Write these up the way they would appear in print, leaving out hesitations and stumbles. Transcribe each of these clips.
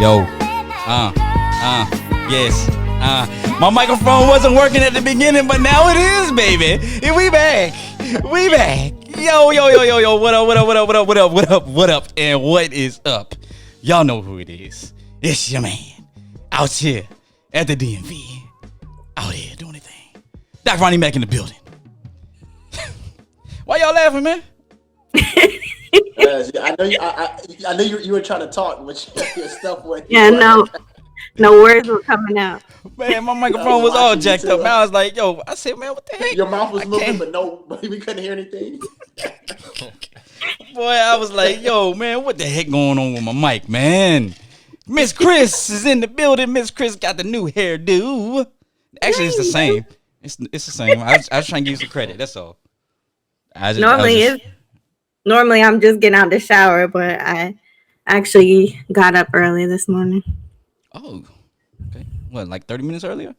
Yo. Yes. My microphone wasn't working at the beginning, but now it is, baby. And we back. Yo. What up, and what is up? Y'all know who it is. It's your man out here at the DMV. Out here doing the thing. Doc Ronnie Mac in the building. Why y'all laughing, man? I know you were trying to talk, but your stuff went. Yeah, no words were coming out. Man, my microphone was all jacked up. I was like, yo, I said, man, what the heck? Your mouth was moving, but we couldn't hear anything. Boy, I was like, yo, man, what the heck going on with my mic, man? Miss Chris is in the building. Miss Chris got the new hairdo. Actually, it's the same. It's the same. I was trying to give you some credit. That's all. Normally I'm just getting out the shower, but I actually got up early this morning. Oh, okay. What, like 30 minutes earlier?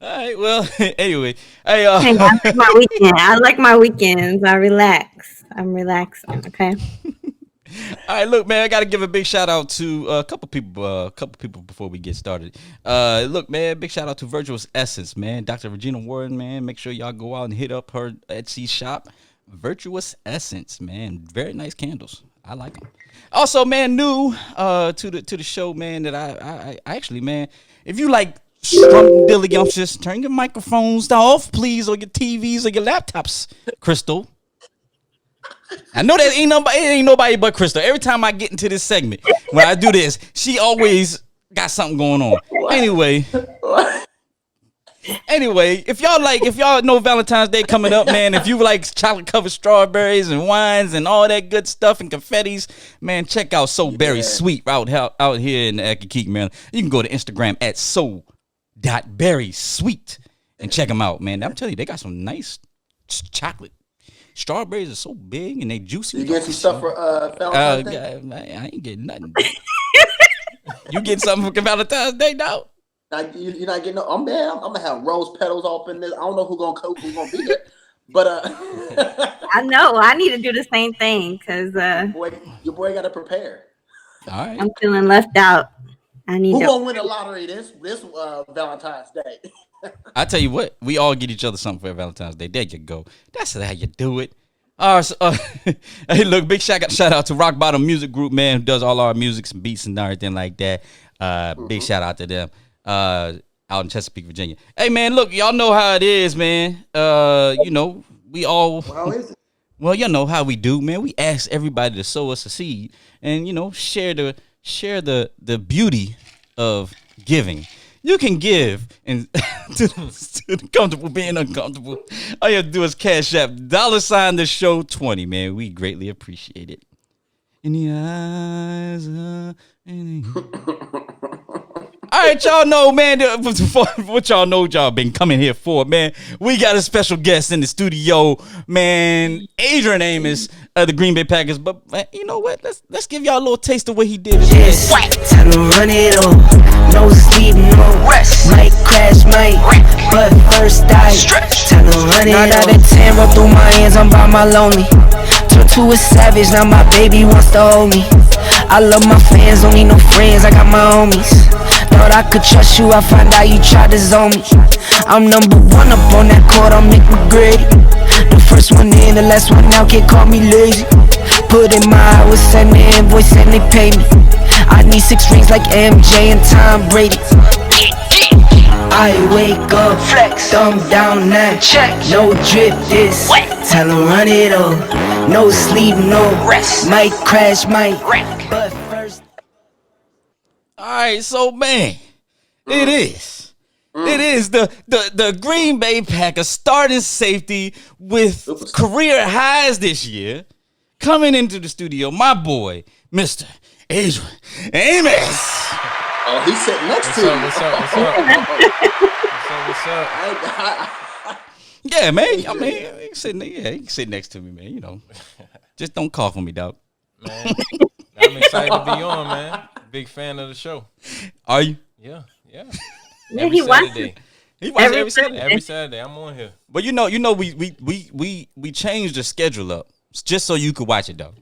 All right. Well, anyway, hey, I like my weekend. I like my weekends. I relax. I'm relaxing. Okay. All right, look, man, I got to give a big shout out to a couple people before we get started. Look, man, big shout out to Virtuous Essence, man. Dr. Regina Warren, man. Make sure y'all go out and hit up her Etsy shop. Virtuous Essence, man. Very nice candles. I like them. Also, man, new to the show, man, that I actually, man, if you like scrumdiddlyumptious, turn your microphones off, please, or your TVs or your laptops, Crystal. I know that ain't nobody but Crystal. Every time I get into this segment, when I do this, she always got something going on. Anyway, if y'all know Valentine's Day coming up, man, if you like chocolate covered strawberries and wines and all that good stuff and confettis, man, check out So Berry Sweet out here in the Accokeek, man. You can go to Instagram at so.berrysweet and check them out, man. I'm telling you, they got some nice chocolate. Strawberries are so big and they juicy. You get some stuff for Valentine's Day? I ain't getting nothing. You get something for Valentine's Day, dog? You're not getting no. I'm gonna have rose petals up in this. I don't know who's gonna be there, but I know I need to do the same thing because your boy got to prepare. All right, I'm feeling left out. Who's gonna win the lottery this Valentine's Day? I tell you what, we all get each other something for Valentine's Day. There you go. That's how you do it. Hey, look, big shout out to Rock Bottom Music Group, man, who does all our music and beats and everything like that. Big shout out to them out in Chesapeake, Virginia. Hey, man, look, y'all know how it is, man. We all. How is it? Well, you know how we do, man. We ask everybody to sow us a seed and share the beauty of giving. You can give and to the comfortable being uncomfortable. All you have to do is cash app $ the show 20, man. We greatly appreciate it. In the eyes of all right, y'all know, man, what y'all know y'all been coming here for, man. We got a special guest in the studio, man, Adrian Amos of the Green Bay Packers. But you know what? Let's give y'all a little taste of what he did. Yes, time to run it on. No sleep, no rest. Might crash, but first die. Time to run it on. 9 out of 10, roll through my hands, I'm by my lonely. Turned to a savage, now my baby wants to hold me. I love my fans, don't need no friends, I got my homies. Thought I could trust you, I find out you tried to zone me. I'm number one up on that court, I'm Nick McGrady. The first one in, the last one out, can't call me lazy. Put in my hours, send the invoice and they pay me. I need 6 rings like MJ and Tom Brady. I wake up, flex, thumb down now, check, no drip this, tell him run it up, no sleep, no rest, might crash, might wreck, but first. Alright, so man, it is the Green Bay Packers starting safety with career highs this year, coming into the studio, my boy, Mr. Adrian Amos. Oh, he's sitting next to you. What's up? Yeah, man. I mean, he can sit next to me, man. Just don't cough on me, dog. Man, I'm excited to be on, man. Big fan of the show. Are you? Yeah. Every Saturday. He watches every Saturday. Every Saturday, I'm on here. But we changed the schedule up just so you could watch it though.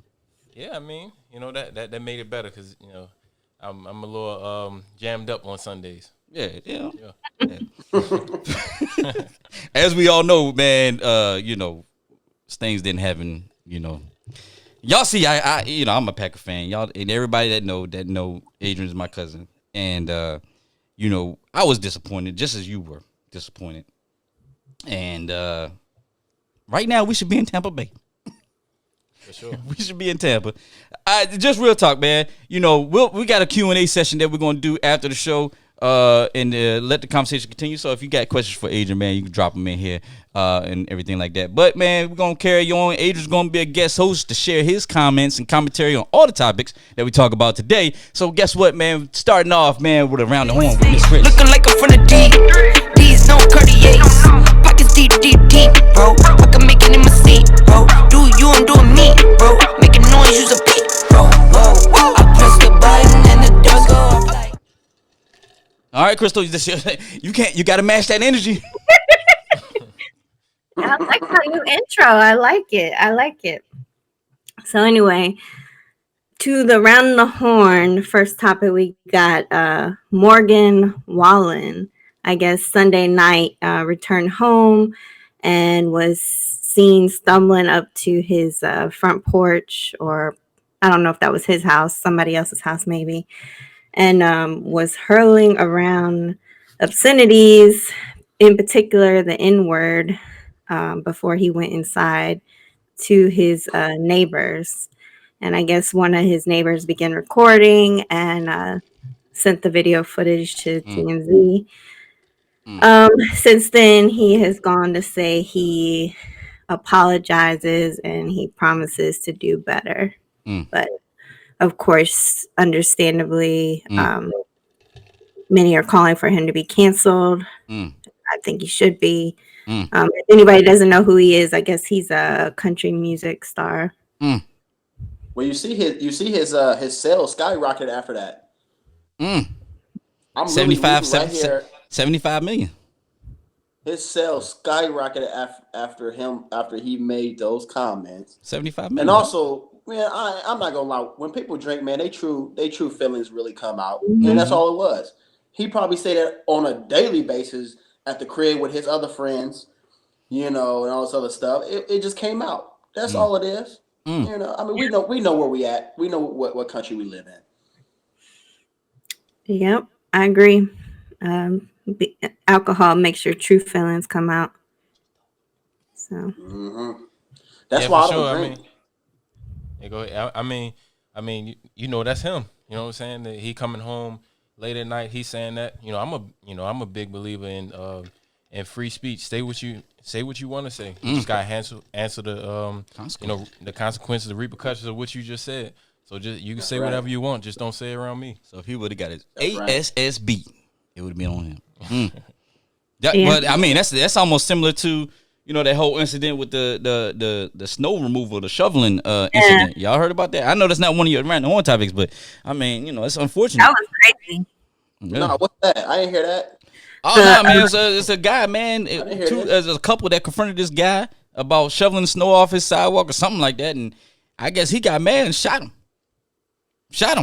Yeah, I mean, that made it better because I'm a little jammed up on Sundays. Yeah. As we all know, man, things didn't happen. Y'all see, I'm a Packer fan. Y'all and everybody that know Adrian's my cousin, and I was disappointed just as you were disappointed. And right now we should be in Tampa Bay. For sure. We should be in Tampa. Just real talk, man. We got a Q&A session that we're going to do after the show. And let the conversation continue. So if you got questions for Adrian, man, you can drop them in here and everything like that. But, man, we're going to carry on. Adrian's going to be a guest host to share his comments and commentary on all the topics that we talk about today. So guess what, man? Starting off, man, with Around the Horn with Miss Chris. Looking like I'm from the D. D's no Cartiers. Pockets deep, bro. I can make it in my seat, bro. Do you, I'm doing me, bro. Making noise, use a beat, bro. Whoa. I press the button and the doors go off like. All right, Crystal, you got to match that energy. I like my new intro. I like it. So anyway, to the Round the Horn, first topic we got Morgan Wallen. I guess Sunday night returned home and was seen stumbling up to his front porch, or I don't know if that was his house, somebody else's house maybe, and was hurling around obscenities, in particular the N-word, before he went inside to his neighbors. And I guess one of his neighbors began recording and sent the video footage to TMZ. Since then, he has gone to say he apologizes and he promises to do better. But of course, understandably, many are calling for him to be canceled. I think he should be. If anybody doesn't know who he is, I guess he's a country music star. Well, you see his sales skyrocketed after that. I'm 75 right here. 75 million. His sales skyrocketed after he made those comments. 75 million. And also, man, I'm not gonna lie. When people drink, man, they true feelings really come out, and that's all it was. He probably say that on a daily basis at the crib with his other friends, and all this other stuff. It just came out. That's all it is. I mean, we know where we at. We know what country we live in. Yep, I agree. Alcohol makes your true feelings come out. So that's why I don't drink. Go ahead. I mean, that's him. You know what I'm saying? That he coming home late at night. He's saying that. I'm a big believer in free speech. Say what you want to say. You just got to answer the the consequences, the repercussions of what you just said. So you can say whatever you want. Just don't say it around me. So if he would have got his ASSB, it would have been on him. Yeah. But I mean, that's almost similar to that whole incident with the snow removal, the shoveling incident. Y'all heard about that? I know that's not one of your Around the Horn topics, but I mean, it's unfortunate. That was crazy. Yeah. No, what's that? I didn't hear that. Oh no, man! It's a guy, man. There's a couple that confronted this guy about shoveling snow off his sidewalk or something like that, and I guess he got mad and shot him.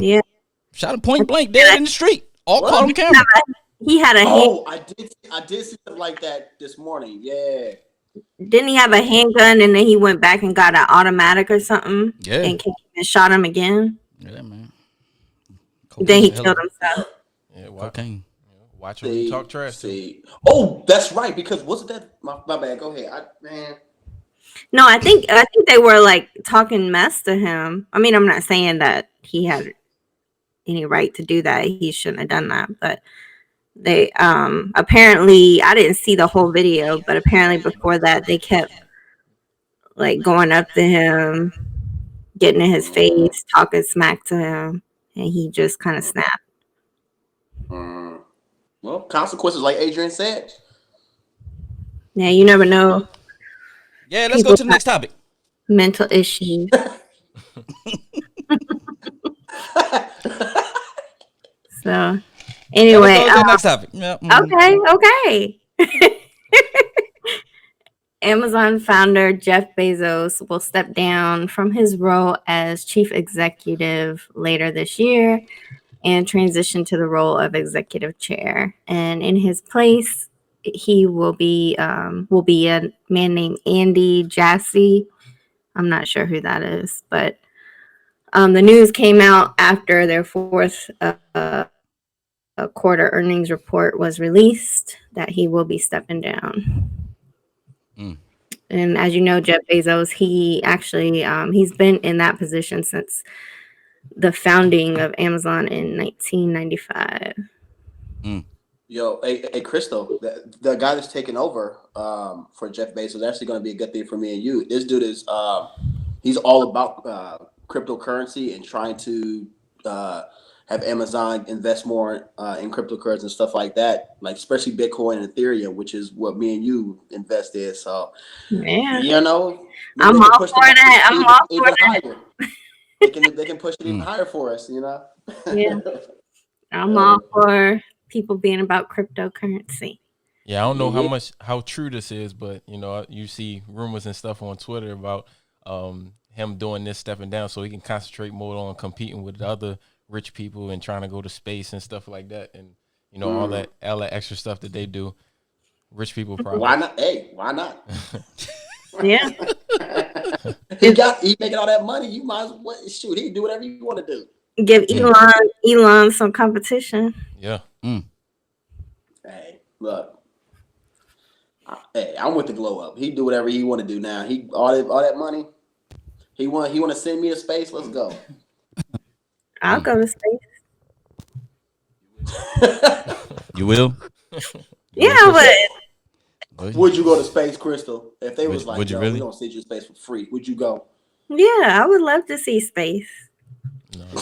Yeah. Shot him point blank dead in the street. All caught on camera. He had a I did see something like that this morning. Yeah. Didn't he have a handgun and then he went back and got an automatic or something? Yeah. And came and shot him again. Yeah, man. Then he killed himself. Yeah, cocaine. Watch him when you talk trash. Oh, that's right. Because wasn't that my bad? Go ahead, No, I think they were like talking mess to him. I mean, I'm not saying that he had any right to do that. He shouldn't have done that. But they apparently, I didn't see the whole video, but apparently before that they kept like going up to him, getting in his face, talking smack to him, and he just kind of snapped. Well, consequences, like Adrian said. Yeah, you never know. Yeah, let's go to the next topic. Mental issues. So, anyway, next topic. Yeah. Okay. Amazon founder Jeff Bezos will step down from his role as chief executive later this year and transition to the role of executive chair. And in his place, he will be a man named Andy Jassy. I'm not sure who that is, but the news came out after their fourth quarter earnings report was released that he will be stepping down. And as you know, Jeff Bezos, he actually he's been in that position since the founding of Amazon in 1995. Yo, hey, Crystal, the guy that's taking over for Jeff Bezos is actually going to be a good thing for me and you. This dude is he's all about cryptocurrency and trying to have Amazon invest more in cryptocurrency and stuff like that, like especially Bitcoin and Ethereum, which is what me and you invest in. So, Yeah, you know, I'm all for that. I'm all for that. Higher. They can push it even higher for us, you know. Yeah, I'm all for people being about cryptocurrency. Yeah, I don't know how true this is, but you know, you see rumors and stuff on Twitter about him doing this, stepping down, so he can concentrate more on competing with the other rich people and trying to go to space and stuff like that, and you know all that extra stuff that they do. Rich people probably. Why not? Hey, why not? Yeah. He making all that money. You might as well shoot. He can do whatever you want to do. Give Elon some competition. Yeah. Hey, look. Hey, I'm with the glow up. He do whatever he want to do now. He all that money. He want to send me to space. Let's go. I'll go to space. You will? Yeah, I would. Would you go to space, Crystal? If they was like, would you no, really? we don't send you to space for free, would you go? Yeah, I would love to see space.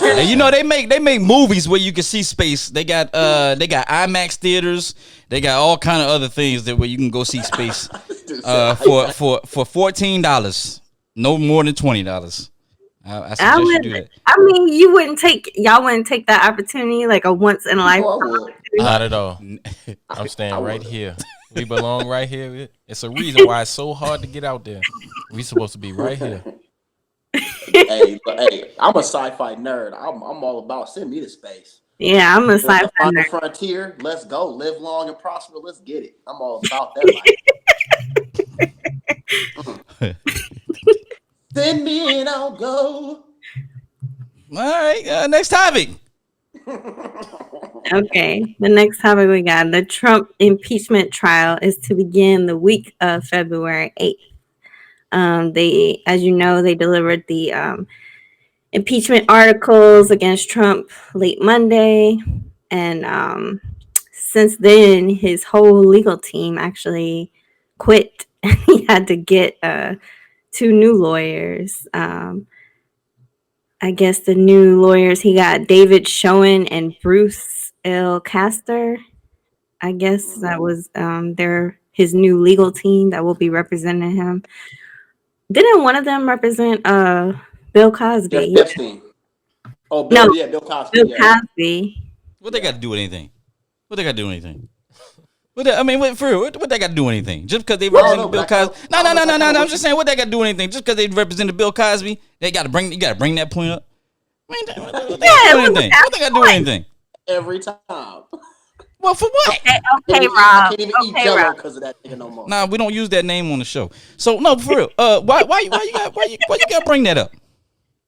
And you know they make movies where you can see space. They got IMAX theaters. They got all kind of other things that where you can go see space for $14, no more than $20. I suggest you do that. I mean, y'all wouldn't take that opportunity, like a once in a lifetime. Not at all. I'm staying right here. We belong right here. It's a reason why it's so hard to get out there. We supposed to be right here. Hey, I'm a sci-fi nerd. I'm all about send me to space. Yeah, I'm a sci-fi nerd. Frontier. Let's go. Live long and prosper. Let's get it. I'm all about that life. Send me and I'll go. All right, next topic. Okay, the next topic we got: the Trump impeachment trial is to begin the week of February 8th. They, as you know, they delivered the impeachment articles against Trump late Monday, and since then, his whole legal team actually quit. He had to get 2 new lawyers. I guess the new lawyers, he got David Schoen and Bruce L. Castor. I guess that was his new legal team that will be representing him. Didn't one of them represent Bill Cosby? Jeff Epstein. Oh, Bill, no, yeah, Bill Cosby. Bill Cosby. What they got to do with anything? What they got to do with anything? For real, what they got to do with anything? Just because they represented Bill Cosby? No. I'm just saying, what they got to do with anything? Just because they represented Bill Cosby, you got to bring that point up. What they got to do with anything? Every time. Well, for what? Okay, Rob. I can't even eat Jello because of that nigga no more. Nah, we don't use that name on the show. So no, for real. Why you got to bring that up?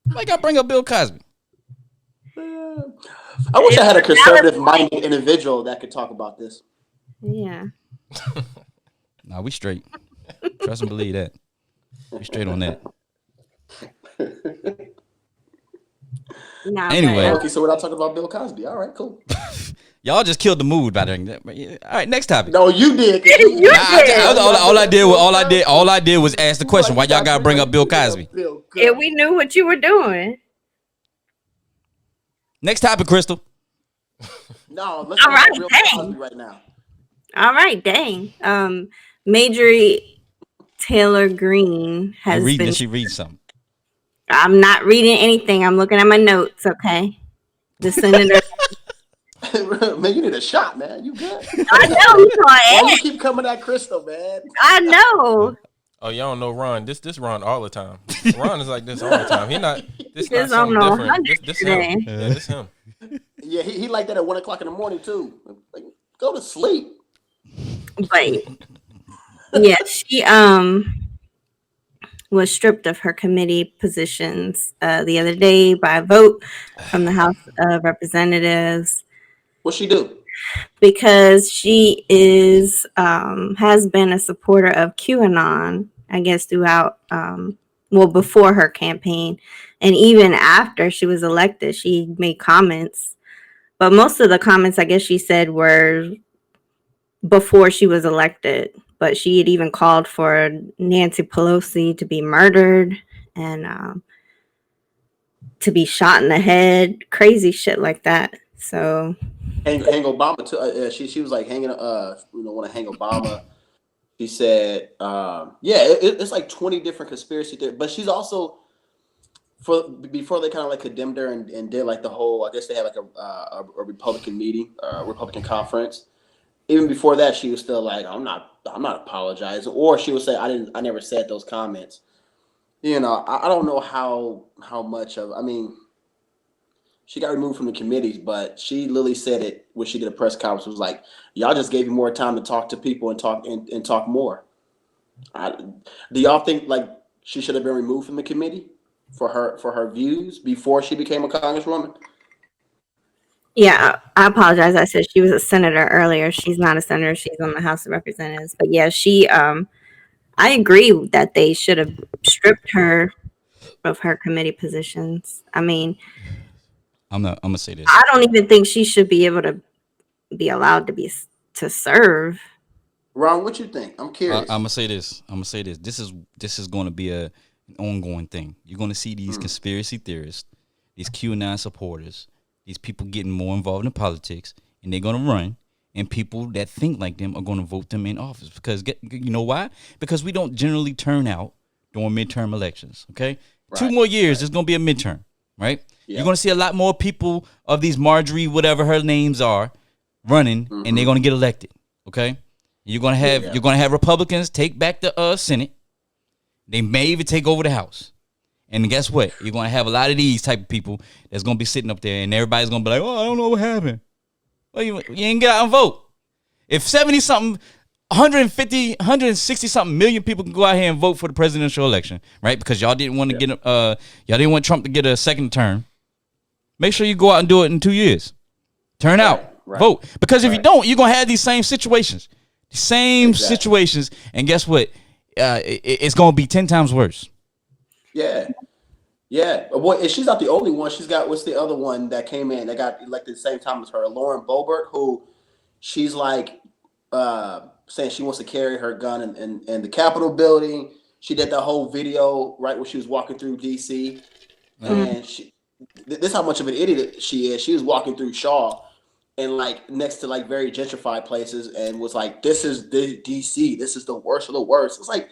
Why you got to bring up Bill Cosby? I wish I had a conservative-minded individual that could talk about this. Yeah. Nah, we straight. Trust and believe that. We straight on that. Anyway. Okay, so we're not talking about Bill Cosby. All right, cool. Y'all just killed the mood by doing that. All right, next topic. No, you did. All I did was ask the question. Why y'all gotta bring up Bill Cosby? Yeah, we knew what you were doing. Next topic, Crystal. No, let's talk about Bill Cosby right now. All right, dang. Marjorie Taylor Greene has been. Did she read something? I'm not reading anything. I'm looking at my notes. Okay, the senator. Man, you need a shot, man. You good? I know. Why you keep coming at Crystal, man? I know. Oh, y'all don't know Ron. This Ron all the time. Ron is like this all the time. He not. This not Just on something a different. 100 This today. him. Yeah, this him. Yeah, he like that at 1 o'clock in the morning too. Like, go to sleep. But yeah, she was stripped of her committee positions the other day by a vote from the House of Representatives What she do? because she is has been a supporter of QAnon, I guess, throughout before her campaign and even after she was elected, she made comments. But most of the comments, I guess she said, were before she was elected. But she had even called for Nancy Pelosi to be murdered and to be shot in the head, crazy shit like that. So Hang Obama too. She was like hanging. Want to hang Obama. She said, yeah, it's like 20 different conspiracy theories. But she's also before they kind of like condemned her and did like the whole. I guess they had like a Republican meeting, Republican conference. Even before that, she was still like, I'm not apologizing, or she would say, I never said those comments. I don't know how much of. I mean, she got removed from the committees, but she literally said it when she did a press conference. Was like, y'all just gave me more time to talk to people and talk more. Do y'all think like she should have been removed from the committee for her views before she became a congresswoman? yeah, I apologize. I said she was a senator earlier. She's not a senator. She's on the House of Representatives. But yeah, she I agree that they should have stripped her of her committee positions. I mean, I'm gonna say this. I don't even think she should be able to be allowed to serve. Ron, what you think? I'm I'm curious. gonna say this. This is going to be an ongoing thing. You're going to see these conspiracy theorists, these QAnon supporters, these people getting more involved in politics, and they're going to run. And people that think like them are going to vote them in office because you know why? Because we don't generally turn out during midterm elections. Okay, Right, 2 more years, right. there's going to be a midterm, right? Yep. You're going to see a lot more people of these Marjorie, whatever her names are, running, and they're going to get elected. Okay. You're gonna have Republicans take back the Senate. They may even take over the House. And guess what? You're gonna have a lot of these type of people that's gonna be sitting up there, and everybody's gonna be like, "Oh, I don't know what happened." Well, you ain't get out and vote. If 70 something, 150, 160 something million people can go out here and vote for the presidential election, right? Because y'all didn't want to y'all didn't want Trump to get a second term. Make sure you go out and do it in 2 years. Turn out, vote. Because if you don't, you're gonna have these same situations. Situations, and guess what? It's gonna be 10 times worse. Yeah. Boy, and she's not the only one. She's got what's the other one that came in that got elected at the same time as her, Lauren Boebert, who she's like saying she wants to carry her gun in the Capitol building. She did that whole video right when she was walking through DC, and this is how much of an idiot she is. She was walking through Shaw and like next to like very gentrified places and was like, this is the DC, this is the worst of the worst. It's like,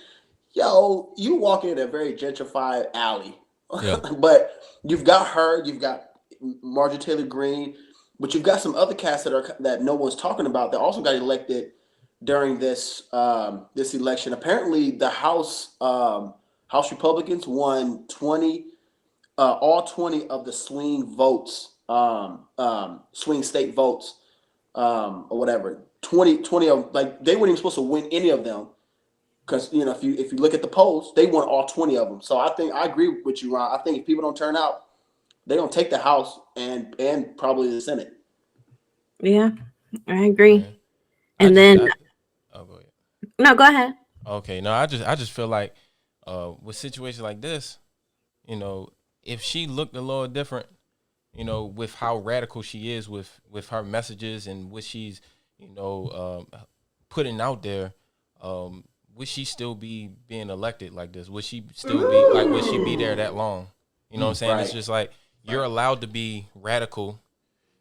yo, you walking in a very gentrified alley. Yeah. But you've got her, you've got Marjorie Taylor Greene, but you've got some other cats that no one's talking about that also got elected during this election. Apparently the House Republicans won all 20 of the swing votes. Swing state votes, or whatever. 20 of like they weren't even supposed to win any of them because if you look at the polls, they won all 20 of them. So I think I agree with you, Ron. I think if people don't turn out, they're gonna take the House and probably the Senate. Yeah, I agree. Yeah. And go ahead. No, go ahead. Okay, no, I just feel like with situations like this, if she looked a little different, with how radical she is with her messages and what she's, putting out there, would she still be being elected like this? Would she still be like, would she be there that long? You know what I'm saying? Right. It's just like, you're allowed to be radical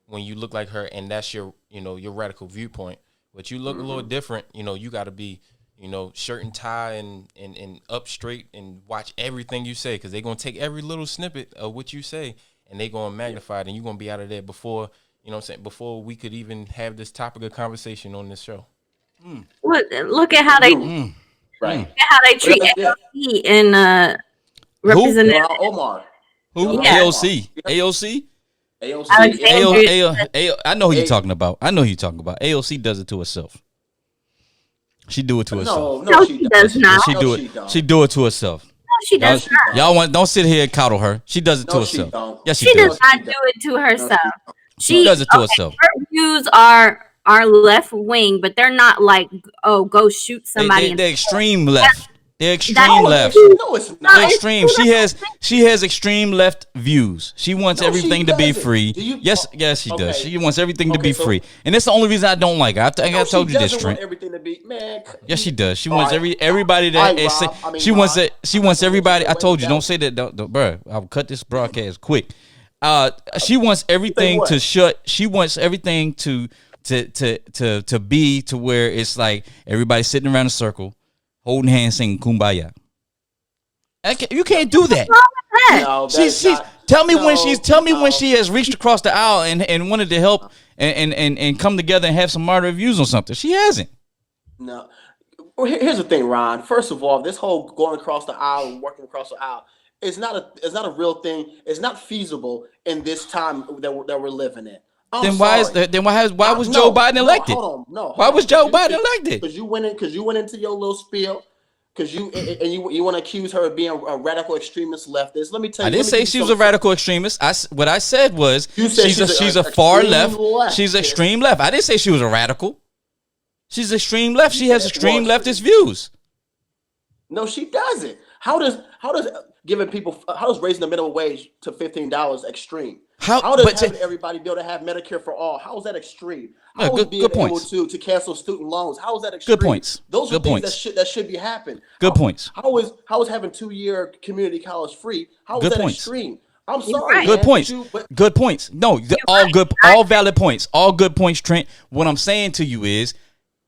when you look like her and that's your, your radical viewpoint. But you look a little different, you got to be, shirt and tie and up straight and watch everything you say because they're going to take every little snippet of what you say and they're going to magnify it and you're going to be out of there before, before we could even have this topic of conversation on this show. Look at how they Right. How they treat AOC and Representative Omar. Who? Yeah. AOC. AOC. Alexandria. I know who you're talking about. AOC does it to herself. She do it to herself. No, she does not. She do it. She do it to herself. No, she does not. Y'all don't sit here and coddle her. She does it to herself. Yes, she does not do it to herself. She does it to herself. Her views are left wing, but they're not like, oh, go shoot somebody. They're extreme left. They're extreme left. No, it's not. They're extreme. She has extreme left views. She wants everything to be free. Yes, she does. She wants everything to be free, and that's the only reason I don't like her. I think I told you this, Trent. Everything to be, man. Yes, she does. She wants everybody that she wants everybody. I told you, don't say that, bro. I'll cut this broadcast quick. She wants everything to shut. She wants everything to be to where it's like everybody sitting around a circle, holding hands, singing "Kumbaya." You can't do that. No, tell me when she has reached across the aisle and wanted to help and come together and have some moderate views on something. She hasn't. No. Well, here's the thing, Ron. First of all, this whole going across the aisle and working across the aisle is not a real thing. It's not feasible in this time that we're living in. Why was Joe Biden elected? Why was Joe Biden elected? Because you went into your little spiel. Because you want to accuse her of being a radical extremist leftist. Let me tell you. I didn't say she was a radical extremist. What I said was she's a far left. She's extreme left. I didn't say she was a radical. She's extreme left. She has extreme leftist views. No, she doesn't. How does raising the minimum wage to $15 extreme? How does having everybody be able to have Medicare for all? How is that extreme? How is being able to cancel student loans? How is that extreme? Good points. Those are things that should be happening. Good points. How is having 2-year community college free? How is that extreme? I'm sorry. Good points. Good points. No, all valid points. All good points, Trent. What I'm saying to you is,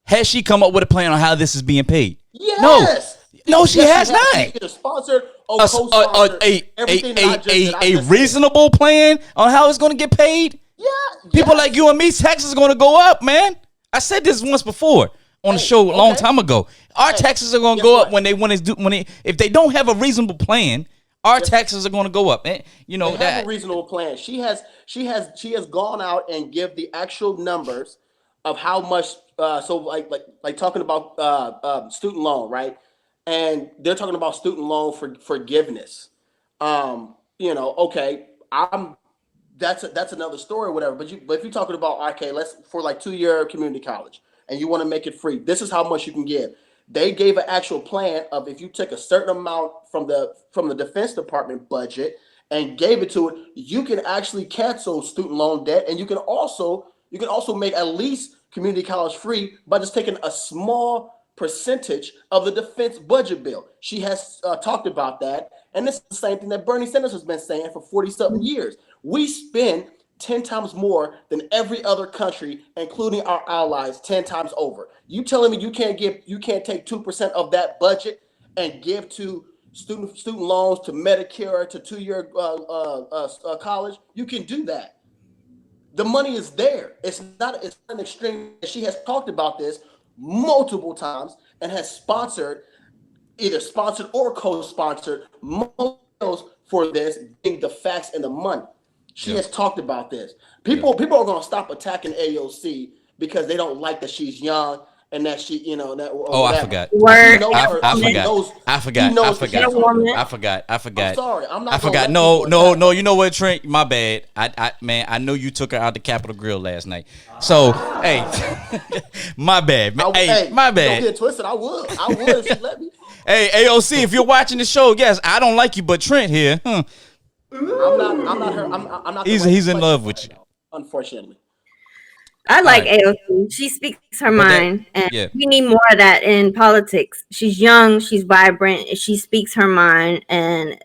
has she come up with a plan on how this is being paid? Yes. No, she has not. Either sponsored or co-sponsored. A reasonable plan on how it's going to get paid. Yeah. People like you and me, taxes are going to go up, man. I said this once before on the show a long time ago. Our taxes are going to go up if they don't have a reasonable plan. Our taxes are going to go up. And, you know, they have a reasonable plan. She has gone out and give the actual numbers of how much. So like talking about student loan, right? And they're talking about student loan forgiveness. Okay, that's another story or whatever. But if you're talking about, okay, let's for like 2-year community college and you want to make it free, this is how much you can give. They gave an actual plan of if you take a certain amount from the Defense Department budget and gave it to it, you can actually cancel student loan debt, and you can also make at least community college free by just taking a small percentage of the defense budget bill. She has talked about that, and this is the same thing that Bernie Sanders has been saying for 40-something years. We spend 10 times more than every other country, including our allies, 10 times over. You telling me you can't take 2% of that budget and give to student loans, to Medicare, to 2-year college? You can do that. The money is there. It's not an extreme. She has talked about this multiple times and has either sponsored or co-sponsored models for this, being the facts and the money. She has talked about this. People are going to stop attacking AOC because they don't like that she's young and that she, that. I forgot. I forgot. I'm sorry. I'm not. I forgot. No. You know what, Trent? My bad. I know you took her out the Capitol Grill last night. So, hey, my bad. My bad. Don't get twisted. I would if she let me. Hey, AOC, if you're watching the show, yes, I don't like you, but Trent here, I'm not her. I'm not. He's in love with you. Unfortunately. I like AOC. She speaks her mind, and we need more of that in politics. She's young, she's vibrant, she speaks her mind, and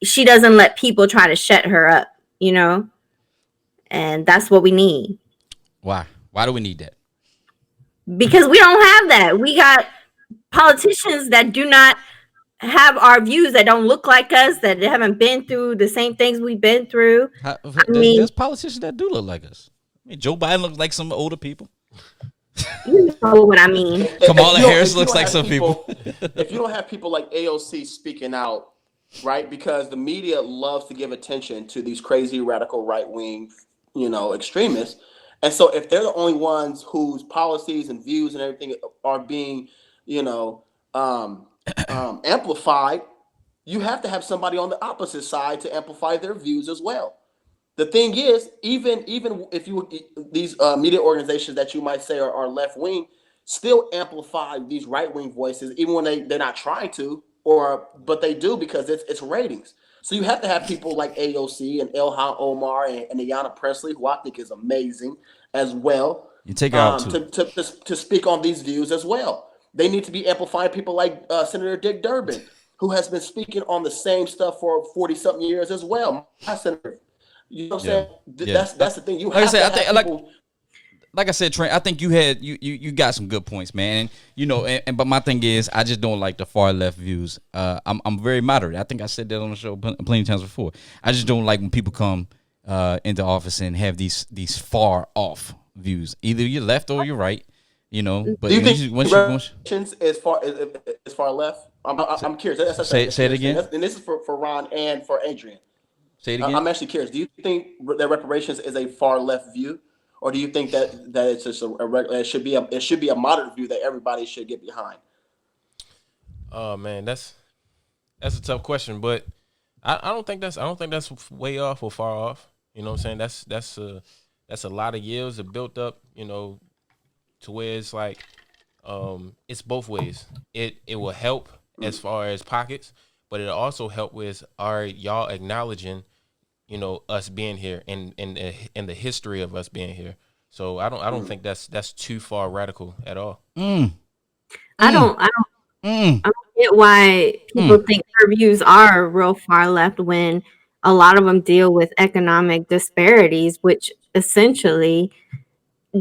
she doesn't let people try to shut her up, and that's what we need. Why? Why do we need that? Because we don't have that. We got politicians that do not have our views, that don't look like us, that haven't been through the same things we've been through. There's politicians that do look like us. Joe Biden looks like some older people. You know what I mean. Kamala Harris if you looks don't like have some people. if you don't have people like AOC speaking out, right? Because the media loves to give attention to these crazy radical right wing, extremists. And so if they're the only ones whose policies and views and everything are being, you know, amplified, you have to have somebody on the opposite side to amplify their views as well. The thing is, even if you these media organizations that you might say are left wing, still amplify these right wing voices, even when they're not trying to, but they do because it's ratings. So you have to have people like AOC and Ilhan Omar and Ayanna Pressley, who I think is amazing as well, You take her out too. to speak on these views as well. They need to be amplifying people like Senator Dick Durbin, who has been speaking on the same stuff for 40 something years as well. My senator. You know what I'm saying? That's the thing. You Like I have said, to have people. Like I said, Trent, I think you got some good points, man. But my thing is, I just don't like the far left views. I'm very moderate. I think I said that on the show plenty of times before. I just don't like when people come into office and have these far off views. Either you're left or you're right. But Do you think once reparations is far left? I'm curious. Say it again. And this is for Ron and for Adrian. Say it again. I'm actually curious. Do you think that reparations is a far left view, or do you think that it's just it should be a moderate view that everybody should get behind? Oh man, that's a tough question, but I don't think that's way off or far off. You know what I'm saying? That's a lot of years of built up. To where it's like it's both ways. It will help as far as pockets, but it'll also help with y'all acknowledging, us being here and the history of us being here. So I don't think that's too far radical at all. I don't get why people think her views are real far left when a lot of them deal with economic disparities, which essentially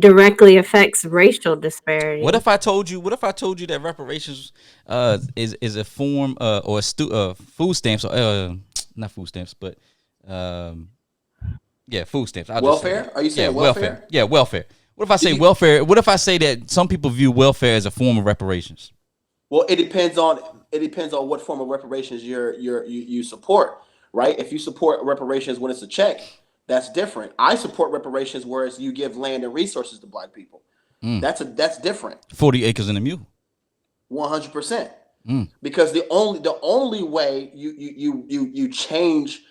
directly affects racial disparity. What if I told you that reparations is a form or food stamps or not food stamps, but food stamps. Welfare? Are you saying welfare? Yeah, welfare. What if I say welfare? What if I say that some people view welfare as a form of reparations? Well, it depends on what form of reparations you support, right? If you support reparations when it's a check, that's different. I support reparations where you give land and resources to Black people. That's different. 40 acres and a mule. 100%. Because the only way you change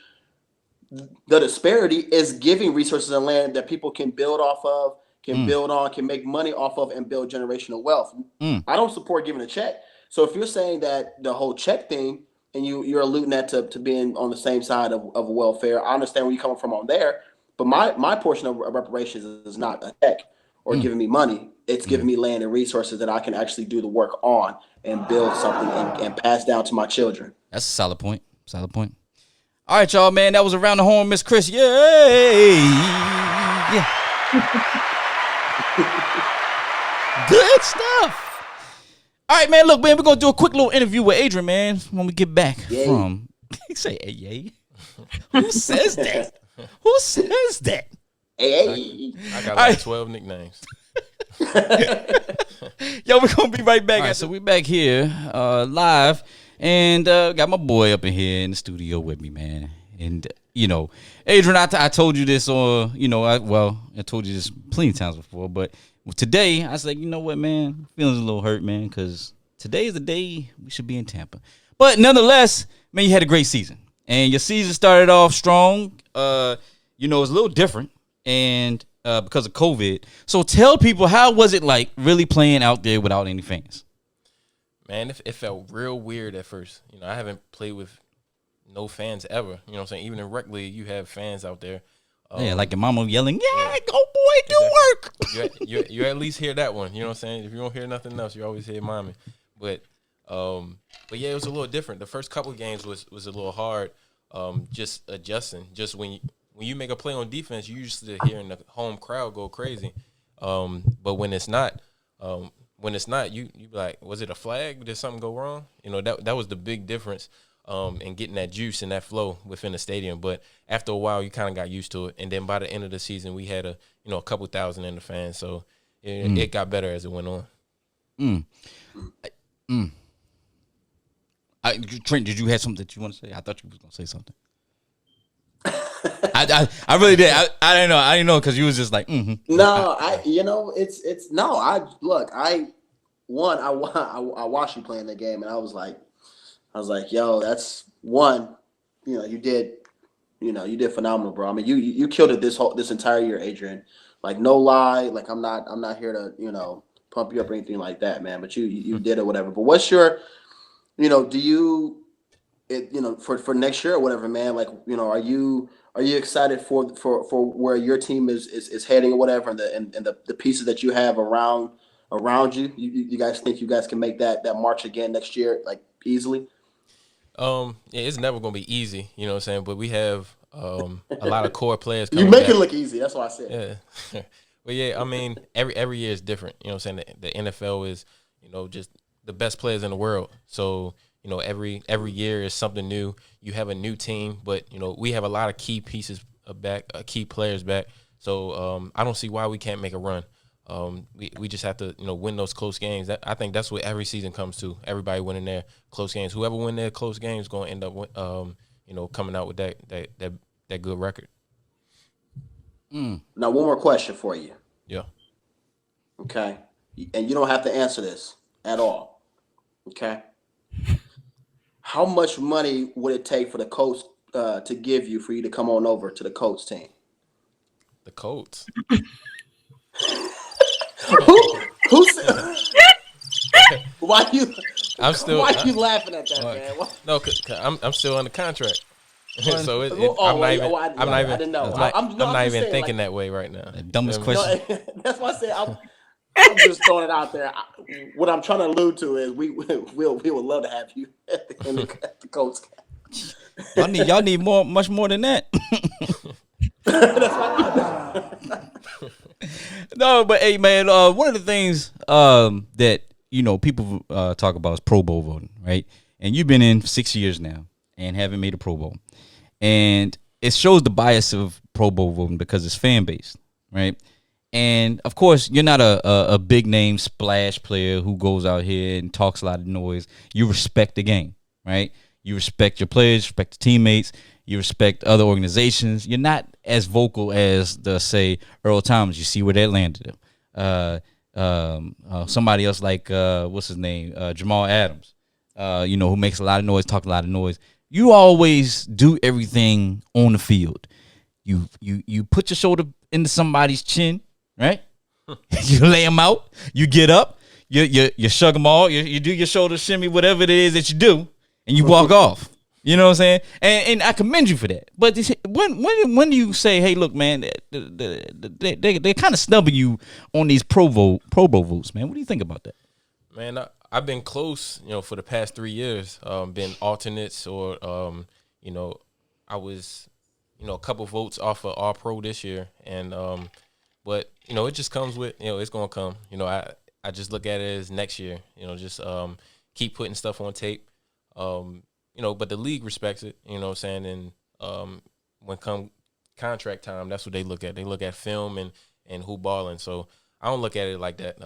the disparity is giving resources and land that people can build off of, can build on, can make money off of, and build generational wealth. I don't support giving a check. So if you're saying that the whole check thing, and you're alluding that to being on the same side of welfare, I understand where you're coming from on there. But my portion of reparations is not a check or giving me money. It's giving me land and resources that I can actually do the work on and build something and pass down to my children. That's a solid point. Solid point. All right, y'all, man. That was Around the Horn, Miss Chris. Yay! Yeah. Good stuff. All right, man. Look, man, we're going to do a quick little interview with Adrian, man, when we get back from... He say, hey, yay. Who says that? Who says that? Hey. I got like 12 nicknames. Yo, we're going to be right back. All right, so we're back here live. And got my boy up in here in the studio with me, man. And, Adrian, I told you this I told you this plenty of times before. But today, I was like, you know what, man? Feeling a little hurt, man, because today is the day we should be in Tampa. But nonetheless, man, you had a great season. And your season started off strong. It's a little different. And because of COVID. So tell people, how was it like really playing out there without any fans? Man, it felt real weird at first. I haven't played with no fans ever. You know what I'm saying? Even in rec league, you have fans out there. Like your mama yelling, yeah, go boy, do work. You at least hear that one. You know what I'm saying? If you don't hear nothing else, you always hear mommy. But yeah, it was a little different. The first couple of games was a little hard, just adjusting. Just when you make a play on defense, you used to hearing the home crowd go crazy. But when it's not, you be like, was it a flag? Did something go wrong? That was the big difference in getting that juice and that flow within the stadium. But after a while, you kind of got used to it. And then by the end of the season, we had a couple thousand in the fans. So It got better as it went on. Trent, did you have something that you want to say? I thought you was gonna say something. I really did. I didn't know. I didn't know because you was just like, No, I watched you playing the game, and I was like, yo, that's one. You did phenomenal, bro. I mean, you killed it this entire year, Adrian. Like, no lie. Like, I'm not here to pump you up or anything like that, man. But you did it, whatever. But what's your, do you, for next year or whatever, man? Like, are you excited for where your team is heading or whatever, and the pieces that you have around you? You guys think you guys can make that march again next year, like, easily? Yeah, it's never gonna be easy, you know what I'm saying? But we have a lot of core players. You make it look easy. That's why I said. Yeah, but yeah, I mean, every year is different. You know what I'm saying? The NFL is, just the best players in the world. So every year is something new. You have a new team, but we have a lot of key pieces back, key players back. So I don't see why we can't make a run. We just have to win those close games. I think that's what every season comes to. Everybody winning their close games. Whoever win their close games is going to end up coming out with that good record. Now, one more question for you. Yeah. Okay, and you don't have to answer this at all. Okay. How much money would it take for the Colts to give you for you to come on over to the Colts team? The Colts. Who said? Why you laughing at that, man? What? No, cause I'm still under contract, so I'm not even thinking that way right now. The dumbest question. No, that's why I said I'm just throwing it out there. What I'm trying to allude to is we would love to have you at the Colts. Y'all need much more than that. No, but hey, man, one of the things that people talk about is Pro Bowl voting, right? And you've been in 6 years now and haven't made a Pro Bowl, and it shows the bias of Pro Bowl voting because it's fan based, right? And of course, you're not a big name splash player who goes out here and talks a lot of noise. You respect the game, right? You respect your players, respect the teammates. You respect other organizations. You're not as vocal as say Earl Thomas. You see where that landed him. Somebody else like what's his name, Jamal Adams. Who makes a lot of noise, talk a lot of noise. You always do everything on the field. You put your shoulder into somebody's chin, right? You lay them out. You get up. You shug them all. You do your shoulder shimmy, whatever it is that you do, and you walk off. You know what I'm saying? And I commend you for that. But when you say, hey, look, man, they kind of snubbing you on these Pro Bowl votes, man. What do you think about that? Man, I've been close, for the past 3 years, been alternates or, I was, a couple votes off of All Pro this year. And, but, it just comes with, it's going to come. I just look at it as next year, just keep putting stuff on tape. But the league respects it, you know what I'm saying? And when come contract time, that's what they look at. They look at film and who balling. So I don't look at it like that.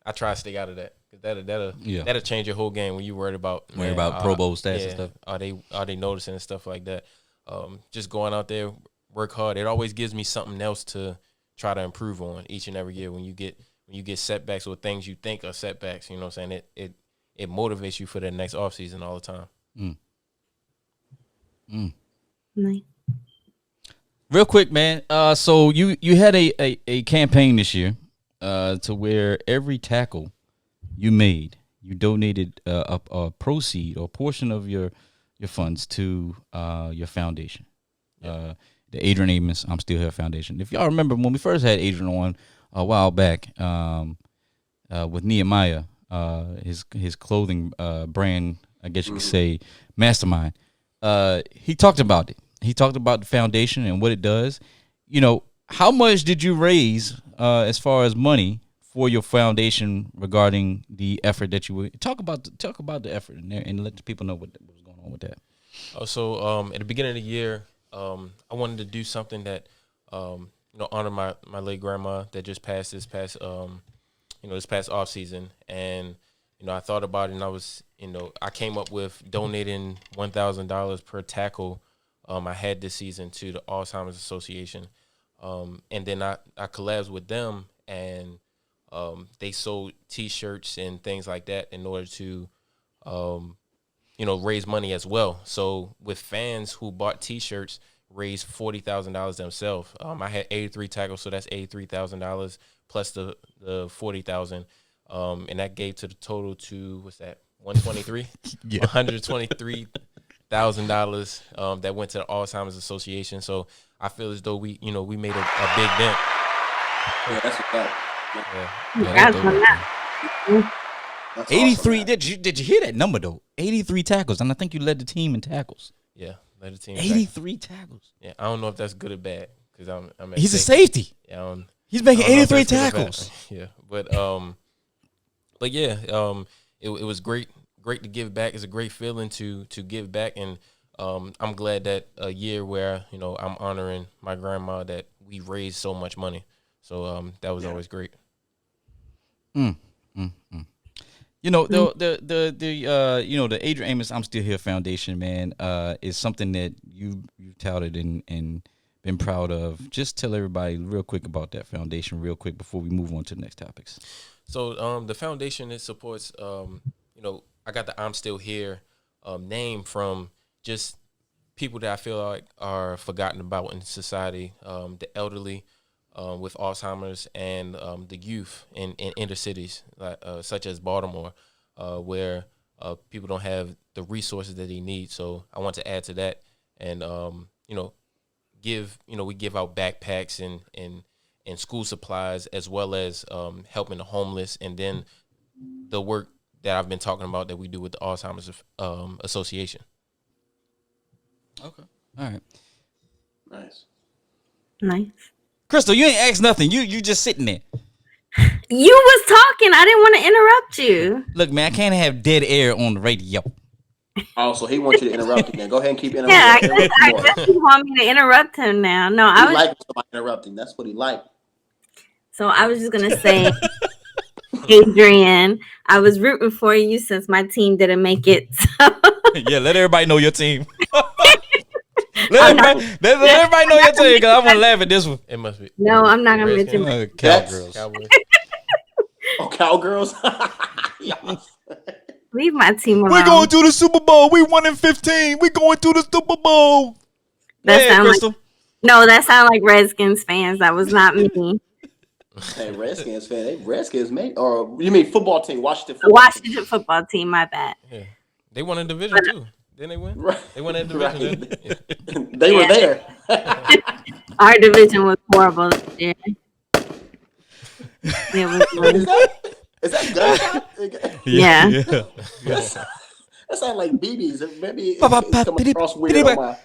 I try to stay out of that. That'll change your whole game when you worried about Pro Bowl stats and stuff. Are they noticing and stuff like that? Just going out there, work hard. It always gives me something else to try to improve on each and every year. When you get setbacks or things you think are setbacks, you know what I'm saying? It motivates you for the next offseason all the time. Nice. Real quick, man. So you had a campaign this year to where every tackle you made, you donated a proceed or portion of your funds to your foundation, the Adrian Amos I'm Still Here Foundation. If y'all remember when we first had Adrian on a while back with Nehemiah, his clothing brand, I guess you could say, mastermind. He talked about it. He talked about the foundation and what it does. How much did you raise as far as money for your foundation regarding the effort that you would talk about the effort and let the people know what was going on with that? So at the beginning of the year, I wanted to do something that honor my late grandma that just passed this past this past off season. And I thought about it, and I came up with donating $1,000 per tackle I had this season to the Alzheimer's Association. And then I collabed with them, and they sold T-shirts and things like that in order to raise money as well. So with fans who bought T-shirts, raised $40,000 themselves. I had 83 tackles, so that's $83,000 plus the 40,000, and that gave to the total to what's that? 123. Yeah. $123,000 that went to the Alzheimer's Association. So I feel as though we made a big dent. Yeah, that's a fact. Yeah. 83. Awesome, did you hear that number though? 83 tackles, and I think you led the team in tackles. Yeah, led the team. 83 tackles. Yeah, I don't know if that's good or bad because I'm he's a safety. Yeah, he's making 83 tackles. Yeah, but yeah, it was great to give back. It's a great feeling to give back, and I'm glad that a year where I'm honoring my grandma that we raised so much money. So that was always great. The Adrian Amos I'm Still Here Foundation, man, is something that you've touted and been proud of. Just tell everybody real quick about that foundation real quick before we move on to the next topics. So the foundation, it supports I got the I'm Still Here name from just people that I feel like are forgotten about in society, the elderly with Alzheimer's, and the youth in inner cities such as Baltimore, where people don't have the resources that they need. So I want to add to that, and we give out backpacks and school supplies, as well as helping the homeless, and then the work that I've been talking about that we do with the Alzheimer's Association. Okay. All right. Nice. Crystal, you ain't asked nothing. You just sitting there. You was talking. I didn't want to interrupt you. Look, man, I can't have dead air on the radio. Oh, so he wants you to interrupt again. Go ahead and keep interrupting. Yeah, I guess you want me to interrupt him now. No, I was like somebody interrupting. That's what he liked. So I was just gonna say, Adrian, I was rooting for you since my team didn't make it. So. Yeah, let everybody know your team. Let everybody know your team, because I'm gonna laugh at this one. It must be. No, I'm not gonna mention Cowgirls. Oh, Cowgirls. Leave my team alone. We're going to the Super Bowl. We won in 15. We're going to the Super Bowl. That sound like Redskins fans. That was not me. Hey, Redskins fan. Redskins, mate. Or you mean football team? Washington football team. My bad. Yeah. They won a division too. Didn't they win? Right. They won that division. Right. Yeah. They were there. Our division was horrible this year. It was Is that gunshot? Yeah. That sounds like BBs. Maybe it's coming across weird on my...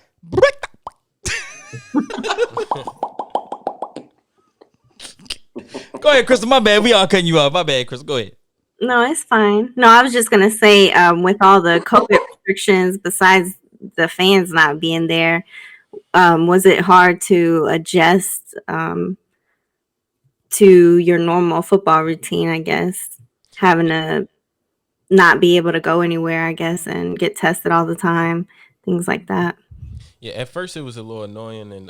Go ahead, Crystal. My bad. We all cutting you off. My bad, Crystal. Go ahead. No, it's fine. No, I was just gonna say, with all the COVID restrictions, besides the fans not being there, was it hard to adjust to your normal football routine? I guess having to not be able to go anywhere, I guess, and get tested all the time, things like that. Yeah, at first it was a little annoying, and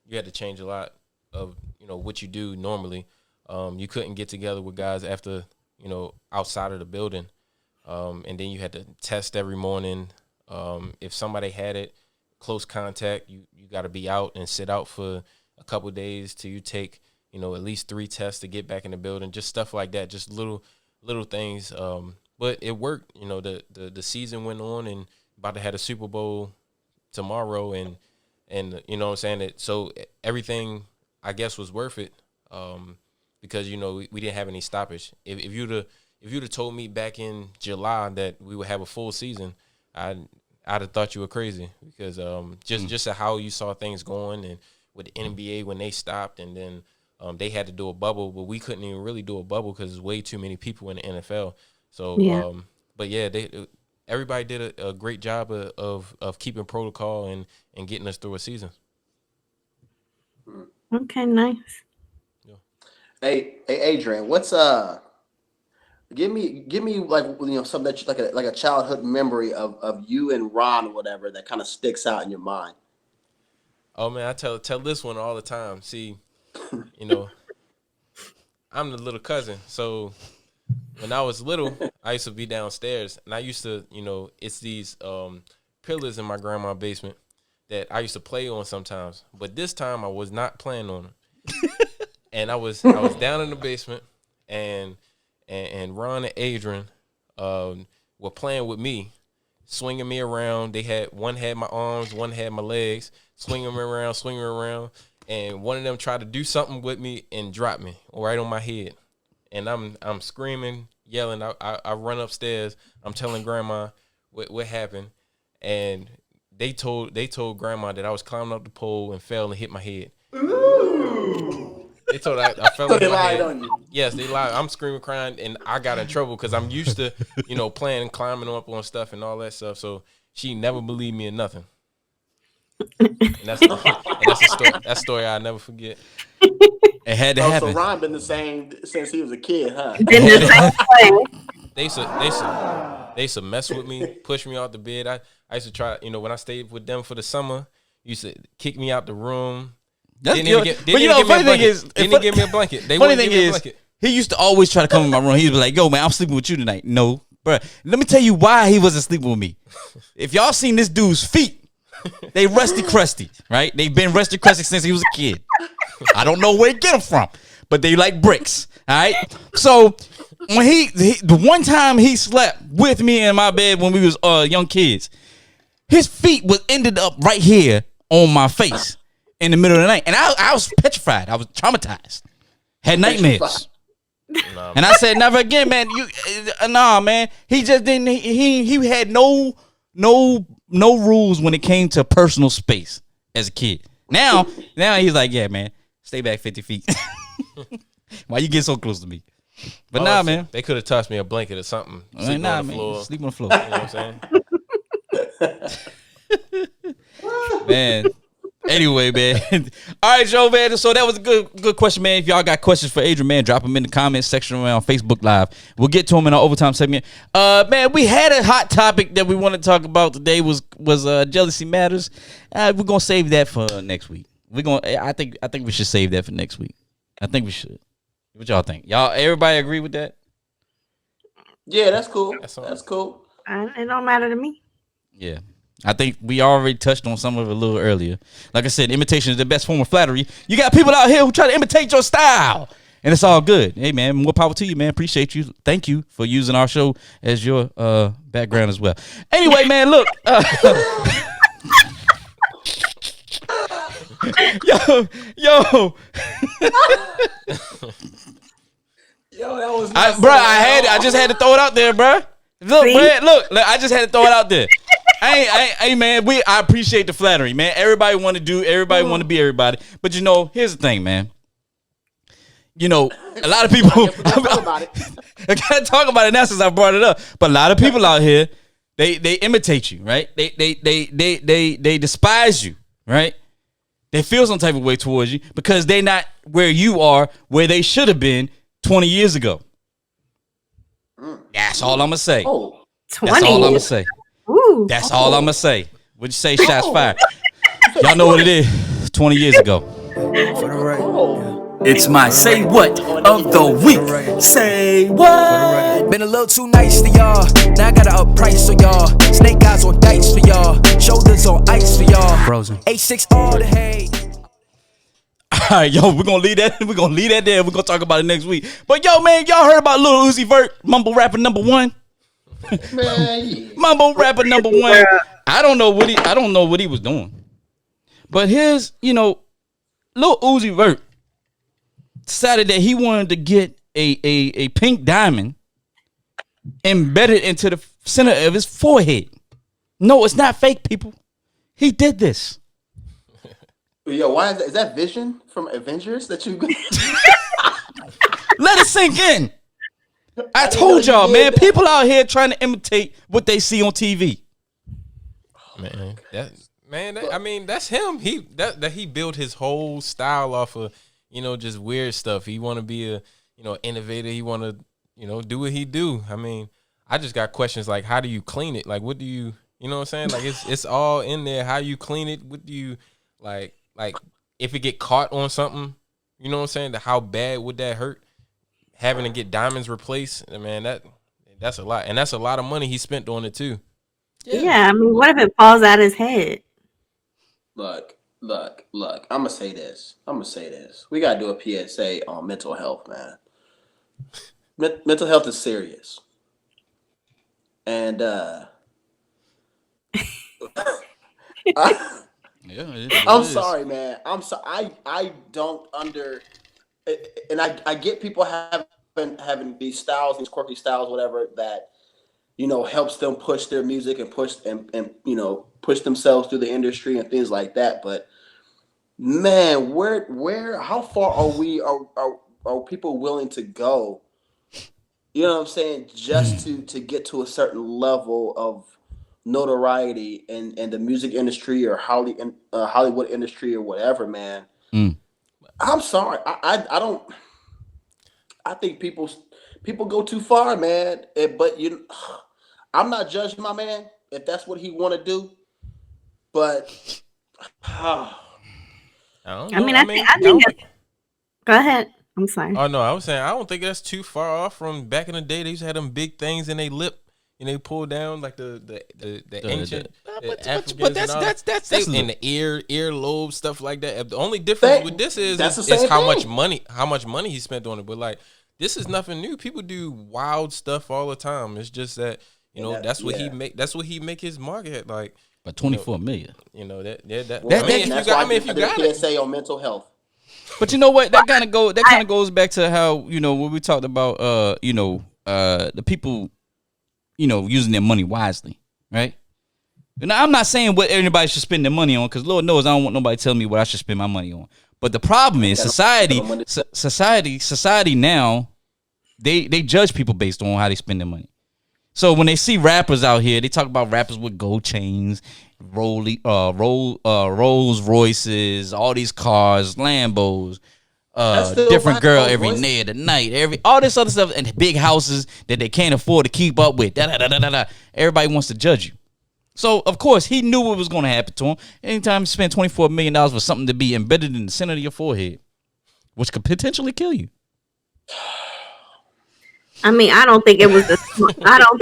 you had to change a lot of what you do normally. You couldn't get together with guys after outside of the building, and then you had to test every morning. If somebody had it, close contact, you got to be out and sit out for a couple of days till you take at least 3 tests to get back in the building. Just stuff like that, just little things. But it worked. The season went on, and about to have a Super Bowl tomorrow, and you know what I'm saying. So everything, I guess, was worth it. Because we didn't have any stoppage. If you'd have told me back in July that we would have a full season, I'd have thought you were crazy, because just how you saw things going, and with the NBA when they stopped, and then they had to do a bubble, but we couldn't even really do a bubble because there's way too many people in the NFL. So, yeah. But yeah, everybody did a great job of keeping protocol and getting us through a season. Okay, nice. Hey, Adrian, what's give me like something that you, like a childhood memory of you and Ron or whatever that kind of sticks out in your mind. Oh man, I tell this one all the time. See, you know, I'm the little cousin, so when I was little, I used to be downstairs, and I used to, it's these pillars in my grandma's basement that I used to play on sometimes. But this time, I was not playing on them, and I was down in the basement, and Ron and Adrian were playing with me, swinging me around. One had my arms, one had my legs, swinging me around, and one of them tried to do something with me and drop me right on my head. And I'm screaming, yelling. I run upstairs. I'm telling Grandma what happened, and they told Grandma that I was climbing up the pole and fell and hit my head. Ooh. They told I fell. So they lied on you. Yes, they lied. I'm screaming, crying, and I got in trouble because I'm used to playing and climbing up on stuff and all that stuff. So she never believed me in nothing. And that's a story I'll never forget. It had to happen. So Ron been the same since he was a kid, huh? Been the same way. They used to mess with me, push me out the bed. I used to try, when I stayed with them for the summer, used to kick me out the room. Didn't even give me a blanket. They wouldn't give me a blanket. He used to always try to come in my room. He'd be like, "Yo, man, I'm sleeping with you tonight." No, bro. Let me tell you why he wasn't sleeping with me. If y'all seen this dude's feet, they rusty crusty, right? They've been rusty crusty since he was a kid. I don't know where he get them from, but they like bricks. All right. So when the one time he slept with me in my bed when we was young kids, his feet ended up right here on my face in the middle of the night, and I was petrified. I was traumatized, had nightmares. And I said, never again, man. Nah, man. He just didn't. He had no rules when it came to personal space as a kid. Now he's like, yeah, man, stay back 50 feet. Why you get so close to me? But man. They could have tossed me a blanket or something. Sleep on the floor. Sleep on the floor. You know what I'm saying? Man. Anyway, man. All right, Joe, man. So that was a good question, man. If y'all got questions for Adrian, man, drop them in the comments section around Facebook Live. We'll get to them in our overtime segment. Man, we had a hot topic that we want to talk about today was jealousy matters. We're gonna save that for next week. I think we should save that for next week. I think we should. What y'all think? Everybody agree with that? Yeah, that's cool. That's cool. It don't matter to me. Yeah. I think we already touched on some of it a little earlier. Like I said, imitation is the best form of flattery. You got people out here who try to imitate your style, and it's all good. Hey, man, more power to you, man. Appreciate you. Thank you for using our show as your background as well. Anyway, man, look. Yo. Yo, that was nice. I just had to throw it out there, bro. Look, man, look, I just had to throw it out there. Hey, man, I appreciate the flattery, man. Everybody want to be everybody. But here's the thing, man. A lot of people. I gotta talk about it now since I brought it up. But a lot of people out here, they imitate you, right? They despise you, right? They feel some type of way towards you because they're not where you are, where they should have been 20 years ago. That's all I'm gonna say. Oh, 20 That's all I'm gonna say. Ooh. That's all I'm gonna say. What'd you say? Shots fired. Y'all know what it is. 20 years ago. It's my say what of the week. Say what? Been a little too nice to y'all. Now I gotta up price for y'all. Snake eyes on dice for y'all. Shoulders on ice for y'all. Frozen. A6 all the hay. All right, yo, we're gonna leave that. We're gonna leave that there. We're gonna talk about it next week. But yo, man, y'all heard about Lil Uzi Vert, mumble rapper number one? man, yeah. Mumble rapper number one. I don't know what he was doing. But here's, Lil Uzi Vert decided that he wanted to get a pink diamond embedded into the center of his forehead. No, it's not fake, people. He did this. Yo, why is that Vision from Avengers that you? Let it sink in. I told y'all, man. People out here trying to imitate what they see on TV. Man, Man, I mean, that's him. He built his whole style off of, just weird stuff. He want to be a, innovator. He want to, do what he do. I mean, I just got questions like, how do you clean it? Like, what do you, you know what I'm saying? Like, it's all in there. How you clean it? What do you like if it get caught on something, you know what I'm saying? How bad would that hurt? Having to get diamonds replaced, man, that's a lot, and that's a lot of money he spent on it too. Yeah, I mean, what if it falls out his head? Look. I'm gonna say this. We gotta do a PSA on mental health, man. Mental health is serious, and I, I'm sorry, man. I'm sorry. I don't and I get people having these styles, these quirky styles, whatever that helps them push their music and push push themselves through the industry and things like that. But man, how far are people willing to go? You know what I'm saying? Just to get to a certain level of notoriety in the music industry or Hollywood industry or whatever, man. I'm sorry. I don't. I think people go too far, man. But I'm not judging my man if that's what he want to do. But I don't know. I mean, I think go ahead. I'm sorry. Oh no, I was saying I don't think that's too far off from back in the day. They used to have them big things in their lip. And they pull down like the ancient but that's in the ear lobe, stuff like that. The only difference with this is how much money he spent on it. But like, this is nothing new. People do wild stuff all the time. It's just that that's what he make. That's what he make his market at. Like, but 24 million. That. If you got it, PSA on mental health. But you know what? That kind of goes back to how when we talked about the people. Using their money wisely, right? And I'm not saying what everybody should spend their money on, because Lord knows I don't want nobody telling me what I should spend my money on. But the problem is society now, they judge people based on how they spend their money. So when they see rappers out here, they talk about rappers with gold chains, Rolls Royces, all these cars, Lambos. Different girl every day of the night, all this other stuff, and big houses that they can't afford to keep up with. Everybody wants to judge you. So of course he knew what was going to happen to him. Anytime you spend $24 million for something to be embedded in the center of your forehead, which could potentially kill you. I mean, I don't think it was I don't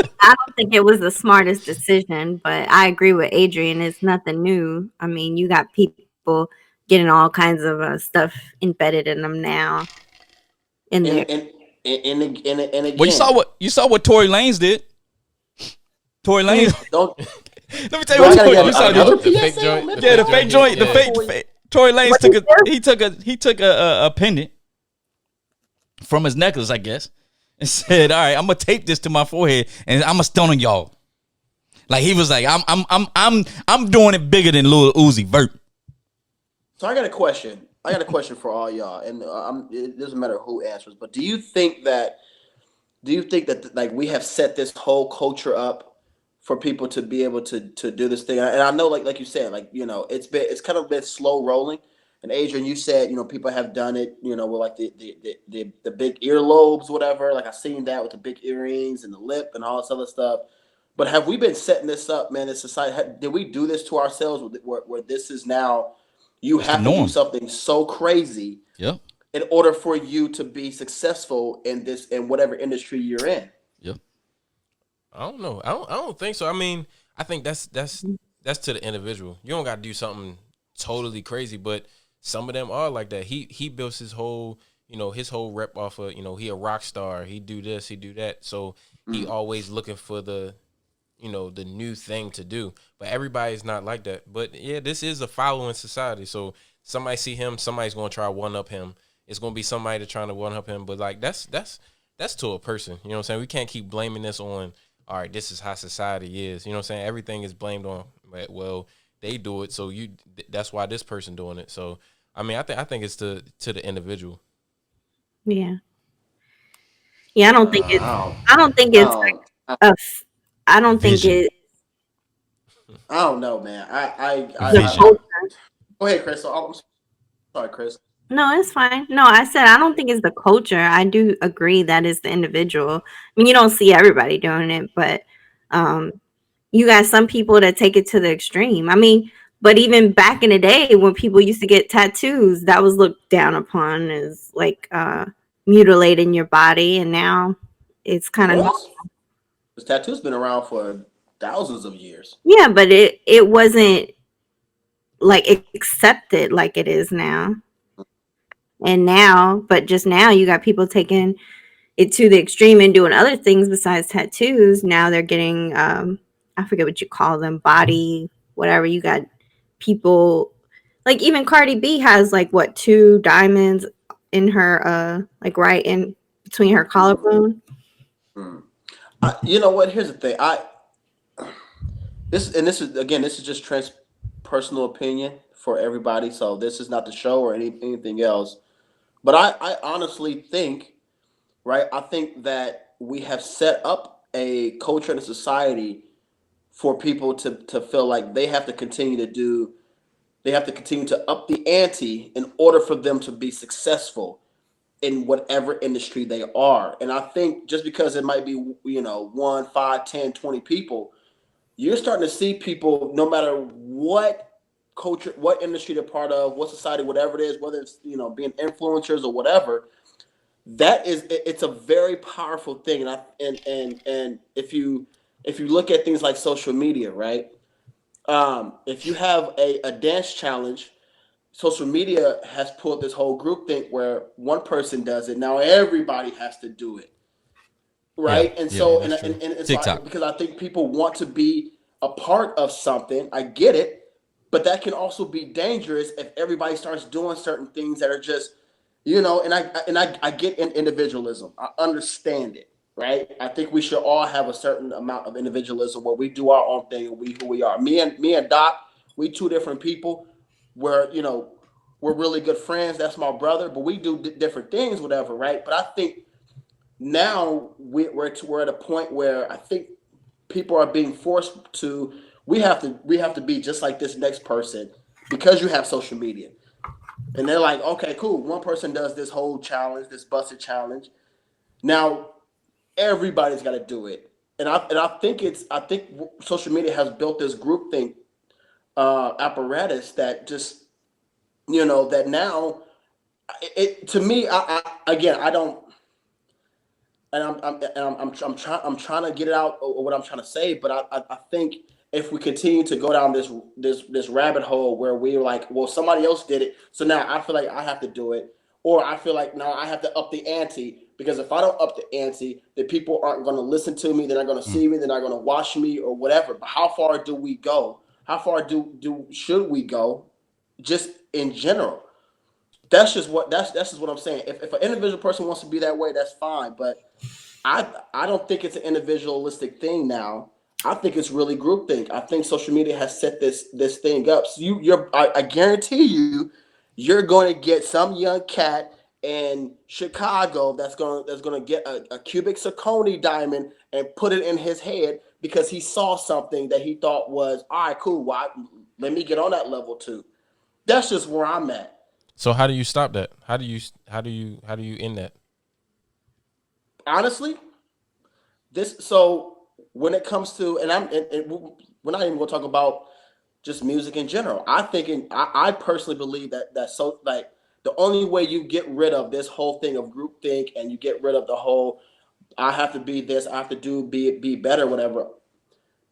think it was the smartest decision, but I agree with Adrian. It's nothing new. I mean, you got people getting all kinds of stuff embedded in them now. And again, well, you saw what Tory Lanez did. Tory Lanez. Let me tell you what Tory Lanez did. The fake joint. The fake. Tory Lanez took a pendant from his necklace, I guess, and said, "All right, I'm gonna tape this to my forehead, and I'm gonna stun on y'all." Like he was like, "I'm doing it bigger than Lil Uzi Vert." So I got a question. For all y'all, and it doesn't matter who answers. But do you think that like we have set this whole culture up for people to be able to do this thing? And I know, like you said, like it's kind of been slow rolling. And Adrian, you said people have done it, with like the big earlobes, whatever. Like I've seen that with the big earrings and the lip and all this other stuff. But have we been setting this up, man? In society, did we do this to ourselves? Where this is now. You have to do something so crazy in order for you to be successful in whatever industry you're in. Yep. I don't know. I don't think so. I mean, I think that's to the individual. You don't got to do something totally crazy, but some of them are like that. He built his whole rep off of, he a rock star. He do this, he do that. So he always looking for the new thing to do. But everybody's not like that. But yeah, this is a following society. So somebody see him, somebody's going to try to one up him. It's going to be somebody trying to one up him. But like that's to a person. You know what I'm saying? We can't keep blaming this on, all right, this is how society is. You know what I'm saying? Everything is blamed on, well, they do it, so that's why this person doing it. So I mean, I think it's to the individual. Yeah. I don't think it's I don't know, man. The Vision. culture. Go ahead, Chris. I'm sorry, Chris. No, it's fine. No, I said I don't think it's the culture. I do agree that it's the individual. I mean, you don't see everybody doing it, but um, you got some people that take it to the extreme. I mean, but even back in the day when people used to get tattoos, that was looked down upon as like mutilating your body, and now it's It kind of was. This tattoo's been around for thousands of years. yeah, but it wasn't like accepted like it is now. And now, but just now, you got people taking it to the extreme and doing other things besides tattoos. Now they're getting I forget what you call them, body whatever. You got people like even Cardi B has like what, two diamonds in her like right in between her Mm, collarbone. mm. You know what? Here's the thing. This is again, this is just personal opinion for everybody. So this is not the show or anything else. But I honestly think, right? I think that we have set up a culture and a society for people to feel like they have to continue to up the ante in order for them to be successful in whatever industry they are. And I think just because it might be, one, 5, 10, 20 people, you're starting to see people, no matter what culture, what industry they're part of, what society, whatever it is, whether it's, being influencers or whatever, it's a very powerful thing. And if you look at things like social media, right? If you have a dance challenge, social media has pulled this whole group thing where one person does it. Now everybody has to do it, Yeah, right? And yeah, so That's true. and so TikTok. because I think people want to be a part of something. I get it, but that can also be dangerous if everybody starts doing certain things that are just, and I get individualism. I understand it, right? I think we should all have a certain amount of individualism where we do our own thing and we who we are. Me and Doc, we two different people. Where we're really good friends. That's my brother, but we do different things, whatever, right? But I think now we're at a point where I think people are being forced to. We have to be just like this next person because you have social media, and they're like, okay, cool. One person does this whole challenge, this busted challenge. Now everybody's got to do it, and I think social media has built this group thing apparatus that just that now it to me I again I don't I'm trying to get it out what I'm trying to say, but I think if we continue to go down this rabbit hole where we're like, well, somebody else did it, so now I feel like I have to do it, or I feel like now I have to up the ante because if I don't up the ante, then people aren't going to listen to me, they're not going to Mm. see me, they're not going to watch me or whatever. But how far do we go? How far do should we go? Just in general, that's just what I'm saying. If an individual person wants to be that way, that's fine. But I don't think it's an individualistic thing now. I think it's really groupthink. I think social media has set this thing up. So I guarantee you're going to get some young cat in Chicago that's gonna get a cubic zirconia diamond and put it in his head because he saw something that he thought was all right, cool. Well, let me get on that level too. That's just where I'm at. So how do you stop that? How do you end that? Honestly, this so when it comes to and we're not even going to talk about just music in general. I personally believe that so like the only way you get rid of this whole thing of groupthink and you get rid of the whole I have to be this, I have to be better, whatever.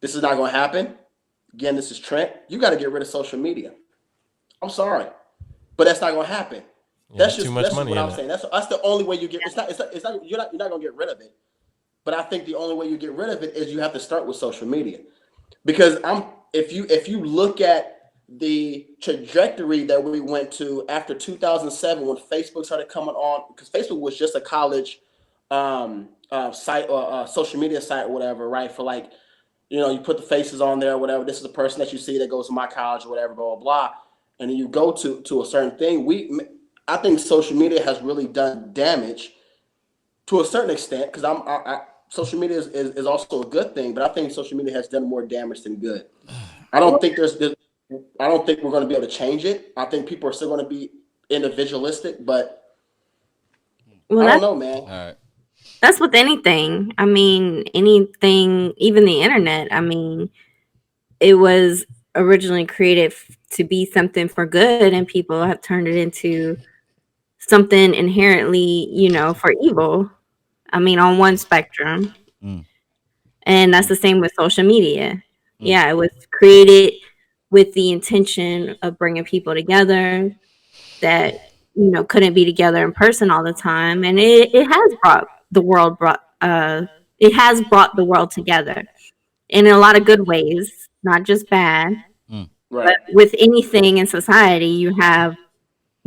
This is not going to happen. Again, this is Trent. You got to get rid of social media. I'm sorry, but that's not going to happen. Yeah, That's it's too just much that's just money what in I'm that. saying. That's the only way you get. It's not. You're not going to get rid of it. But I think the only way you get rid of it is you have to start with social media because if you look at the trajectory that we went to after 2007 when Facebook started coming on because Facebook was just a college site or social media site or whatever, right? For like you put the faces on there, whatever. This is the person that you see that goes to my college or whatever, blah blah blah, and then you go to a certain thing. I think social media has really done damage to a certain extent because social media is also a good thing, but I think social media has done more damage than good. I don't think I don't think we're going to be able to change it. I think people are still going to be individualistic, but Well, I don't that's know, man. All right. that's with anything. I mean, anything, even the internet. I mean, it was originally created to be something for good, and people have turned it into something inherently, for evil. I mean, on one spectrum. Mm, And that's mm, the same with social media. mm, Yeah, it was created with the intention of bringing people together that, couldn't be together in person all the time. And it has brought the world together in a lot of good ways, not just bad. mm. But Right. with anything in society, you have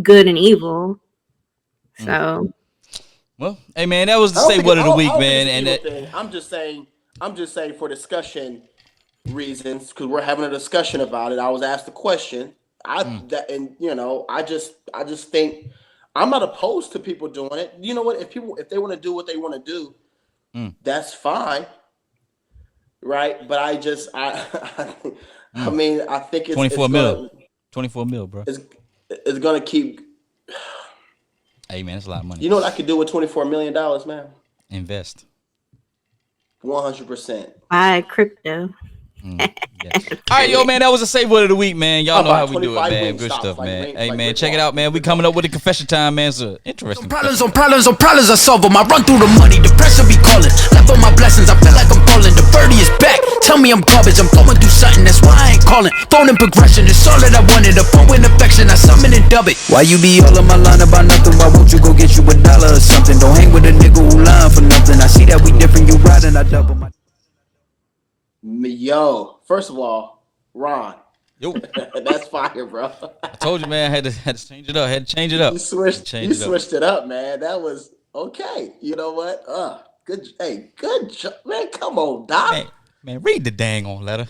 good and evil. Mm. So Well, hey man, that was the say what of the I week, don't think man, it's an and evil that, thing. I'm just saying for discussion reasons because we're having a discussion about it. I was asked a question. mm, I just think I'm not opposed to people doing it. You know what? If they want to do what they want to do, mm, that's fine, right? But I mm. mean, I think 24 mil, 24 mil, bro. it's gonna keep. Hey man, that's a lot of money. You know what I could do with $24 million, man? Invest. 100%. buy crypto. Yeah. All right, yo, man, that was a say what of the week, man. Y'all I'll know buy how we do it, 25 man. wing Good stops stuff, like man. Ring- Hey, like man, Rick check it Ross. out, man. We coming up with the confession time, man. It's an interesting Problems confession. on problems on problems, I solve them. I run through the money, the pressure be calling. Left on my blessings, I feel like I'm falling. The birdie is back. Tell me I'm garbage, I'm going through something, that's why I ain't calling. Phone and progression, it's all that I wanted. A phone with affection, I summon and dub it. Why you be all on my line about nothing? Why won't you go get you $1 or something? Don't hang with a nigga who lying for nothing. I see that we different, you riding, I double my. Yo, first of all, Ron, Yo, that's fire, bro. I told you, man. I had to change it up. Had to change it up. You switched. Change You it up. switched it up, man. That was okay. You know what? Good. Hey, good job, man. Come on, Doc. Man, read the dang on letter.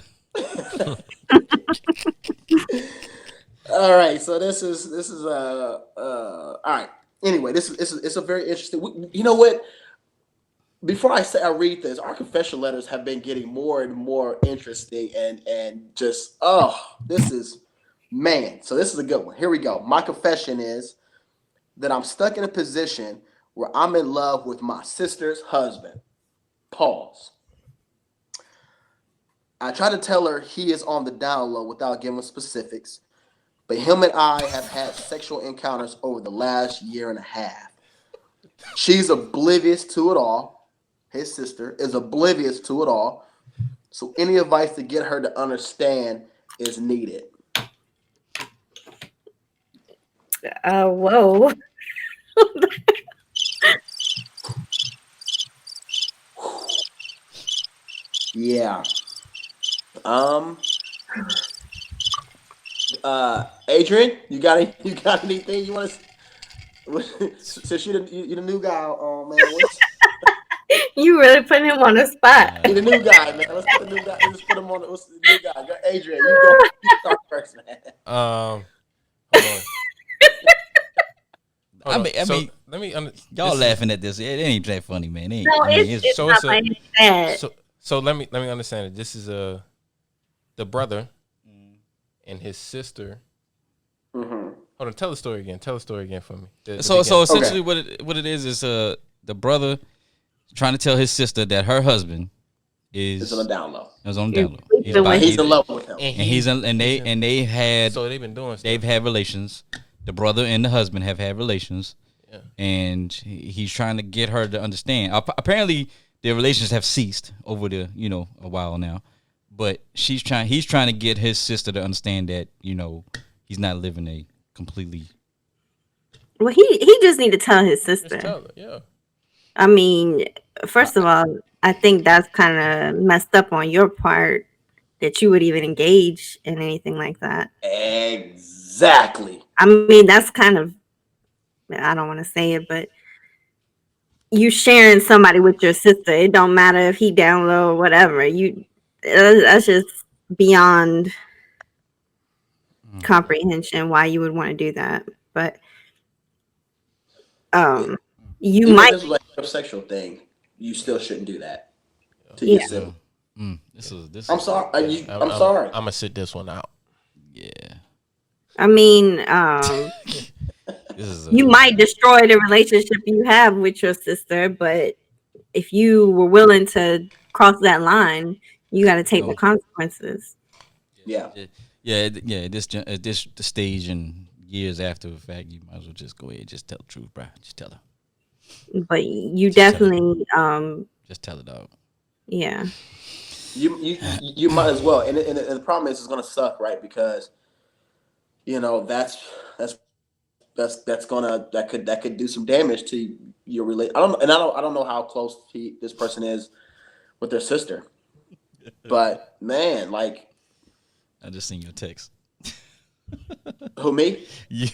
All right. So this is all right. Anyway, this is it's a very interesting. You know what? Before I read this, our confession letters have been getting more and more interesting and just this is man. So this is a good one. Here we go. My confession is that I'm stuck in a position where I'm in love with my sister's husband. Pause. I try to tell her he is on the down low without giving specifics, but him and I have had sexual encounters over the last year and a half. She's oblivious to it all. His sister is oblivious to it all. So any advice to get her to understand is needed. Whoa. Yeah. Adrian, you got anything you want to? Since you're the new guy, man. You really put him on the spot. You're the new guy, man. Let's put the new guy. Let's put him on. What's the new guy? Go, Adrian, you go. You start first, man. Hold on. I mean, let me. y'all laughing at this. It ain't that funny, man. It ain't, No, I mean, it's so not it's a- like that. So let me understand it. This is the brother and his sister. Mm-hmm. Hold on, tell the story again. Tell the story again for me. So essentially, Okay. what it is the brother trying to tell his sister that her husband It's on the down low. is on the down low. He's about- He's in love with him. and they had So they've been doing. they've had relations. The brother and the husband have had relations, Yeah. and he's trying to get her to understand. Apparently, their relations have ceased over a while now, but he's trying to get his sister to understand that he's not living a completely. Well, he just need to tell his Just sister. tell her, yeah. I mean, first of all, I think that's kind of messed up on your part that you would even engage in anything like that. Exactly. I mean, that's kind of, I don't want to say it, but you sharing somebody with your sister, it don't matter if he down low or whatever. That's just beyond comprehension why you would want to do that. But you Even might, if this was like a sexual thing, you still shouldn't do that to your sibling. This. I'm is, sorry. I'm I'm sorry. I'm gonna sit this one out. Yeah. I mean, This is. you might destroy the relationship you have with your sister, but if you were willing to cross that line, you got to take the consequences. Yeah. Yeah. At this stage and years after the fact, you might as well just go ahead and just tell the truth, bro. Just tell her. But you Just tell definitely, Just tell it out. yeah. You might as well. And the problem is it's gonna suck, right? Because that could do some damage to your relate. I don't know how close this person is with their sister, but man, like, I just seen your text. who, me? Yeah.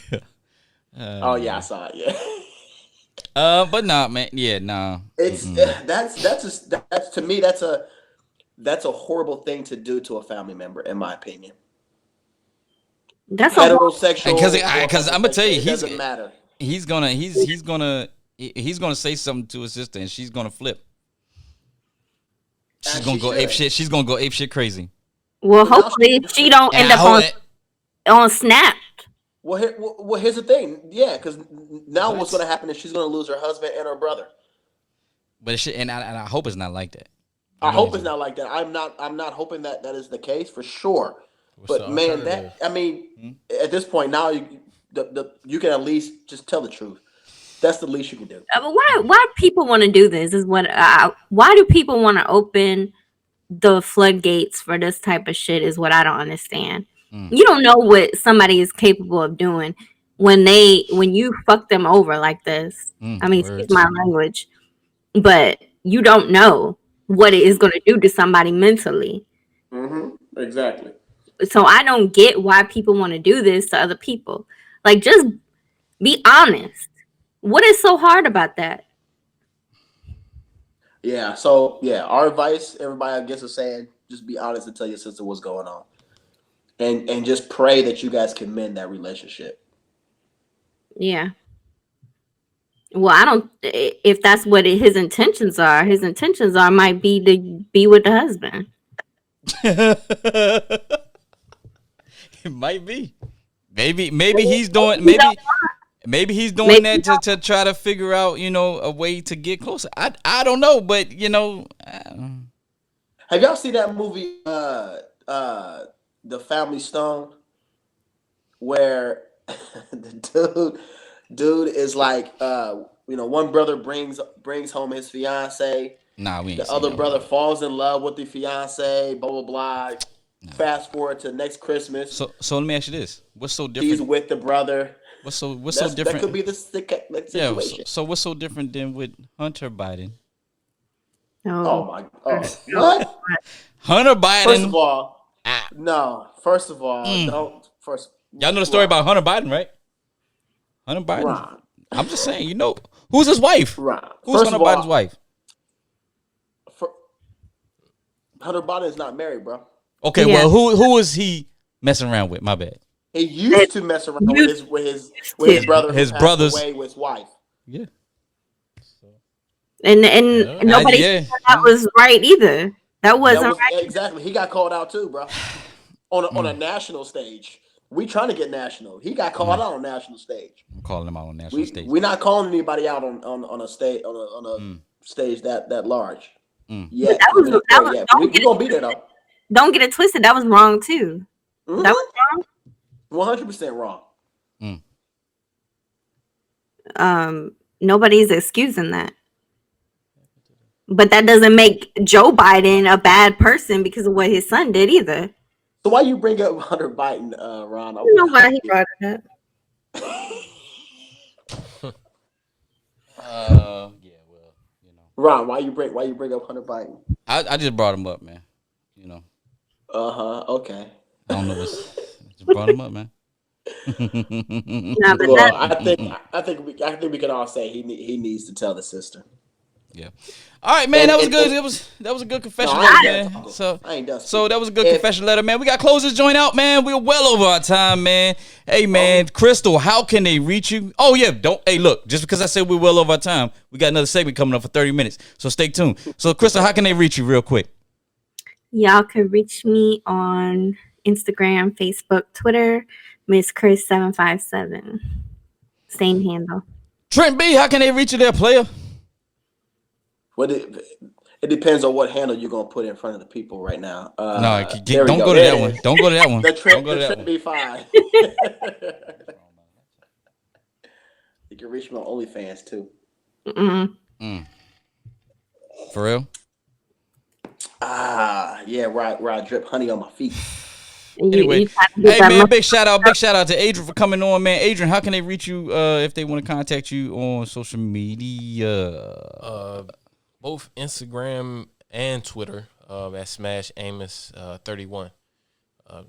Oh yeah, I saw it. Yeah. But nah, man. Yeah, nah. It's that's to me that's a horrible thing to do to a family member, in my opinion. That's Heterosexual, Because I'm gonna tell you, it doesn't matter. He's gonna say something to his sister, and she's gonna flip. She's And gonna she go ape should. shit. She's gonna go ape shit crazy. well, hopefully she don't And end I up hope on Snap. Well, here's the thing. Yeah, because now what's going to happen is she's going to lose her husband and her brother. But I hope it's not like that. I hope it's not like that. I'm not hoping that is the case for sure. What's But the man, alternative? at this point now, you can at least just tell the truth. That's the least you can do. But why people want to do this is what why do people want to open the floodgates for this type of shit is what I don't understand. You don't know what somebody is capable of doing when you fuck them over like this. I mean, excuse my language, but you don't know what it is going to do to somebody mentally. Mm-hmm. Exactly. So I don't get why people want to do this to other people. Like, just be honest. What is so hard about that? Yeah. So yeah, our advice, everybody I guess is saying, just be honest and tell your sister what's going on, and just pray that you guys can mend that relationship. Yeah. Well, I don't. If that's what his intentions are might be to be with the husband. It might be. Maybe he's doing maybe he's doing that to try to figure out, a way to get closer. I don't know, but Have y'all seen that movie, The Family Stone, where the dude is like, one brother brings home his fiance. Nah, we ain't The seen other that brother one. falls in love with the fiance. Blah blah blah. Fast forward to next Christmas. So let me ask you this: what's so different? He's with the brother. What's so different? That could be the Yeah. situation. So what's so different than with Hunter Biden? Oh my! Oh, what? Hunter Biden. First of all, no. First of all, don't. First, Y'all know the story about Hunter Biden, right? Hunter Biden. Ron. I'm just saying, who's his wife? Ron. Who's First Hunter of all, Biden's wife? Hunter Biden is not married, bro. Okay, Yeah. well, who is he messing around with? My bad. He used to mess around with his brother. who His passed brothers. away with his wife. Yeah. And nobody said that was right either. That wasn't right. Exactly. He got called out too, bro. On a national stage. We trying to get national. He got called out on national stage. I'm calling him out on national stage. We're not calling anybody out on a stage stage that large. Yeah, we're gonna be there though. Don't get it twisted. That was wrong too. Mm-hmm. That was wrong. 100% wrong. Nobody's excusing that. But that doesn't make Joe Biden a bad person because of what his son did either. So why you bring up Hunter Biden, Ron? I don't know why he brought it up. Yeah, well, Ron, why you bring up Hunter Biden? I just brought him up, man. Okay. I don't know what's just brought him up, man. Nah, but Well, I think we can all say he needs to tell the sister. Yeah. All right, man. That was good. That was a good confession letter, man. I ain't done. So that was a good confession letter, man. We got to close this joint out, man. We're well over our time, man. Hey, man, Crystal, how can they reach you? Oh yeah, hey, look, just because I said we're well over our time, we got another segment coming up for 30 minutes. So stay tuned. So Crystal, how can they reach you real quick? Y'all can reach me on Instagram, Facebook, Twitter, Miss Chris 757. Same handle. Trent B, how can they reach you there, player? It depends on what handle you're gonna put in front of the people right now. No, don't go to that one. Don't go to that one. The Don't go to that Trent one. be fine. You can reach me on OnlyFans too. For real? Yeah, where I drip honey on my feet. Anyway, hey man, big shout out to Adrian for coming on, man. Adrian, how can they reach you if they want to contact you on social media? Both Instagram and Twitter at Smash Amos 31.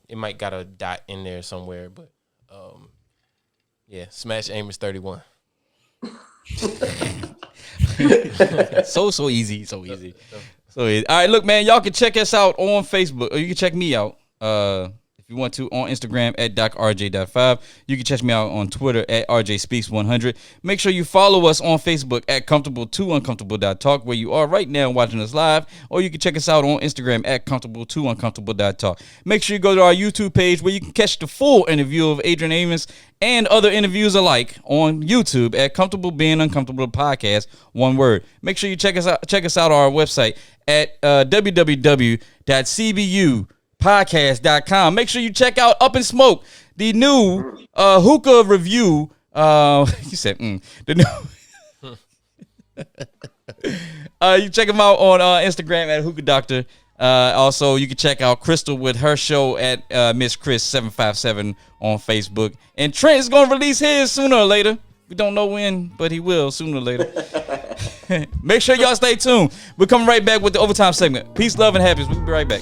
It might got a dot in there somewhere, but yeah, Smash Amos 31. So easy. So easy. All right, look, man, y'all can check us out on Facebook, or you can check me out if you want to on Instagram at DocRJ.5. You can check me out on Twitter at RJSpeaks100. Make sure you follow us on Facebook at Comfortable2Uncomfortable.talk, where you are right now watching us live, or you can check us out on Instagram at Comfortable2Uncomfortable.talk. Make sure you go to our YouTube page where you can catch the full interview of Adrian Amos and other interviews alike on YouTube at Comfortable Being Uncomfortable Podcast, one word. Make sure you check us out on our website at www.cbupodcast.com. Make sure you check out Up in Smoke, the new hookah review. You said the new. You check them out on Instagram at Hookah Doctor. Also, you can check out Crystal with her show at Miss Chris 757 on Facebook. And Trent is going to release his sooner or later. We don't know when, but he will sooner or later. Make sure y'all stay tuned. We're coming right back with the overtime segment. Peace, love, and happiness. We'll be right back.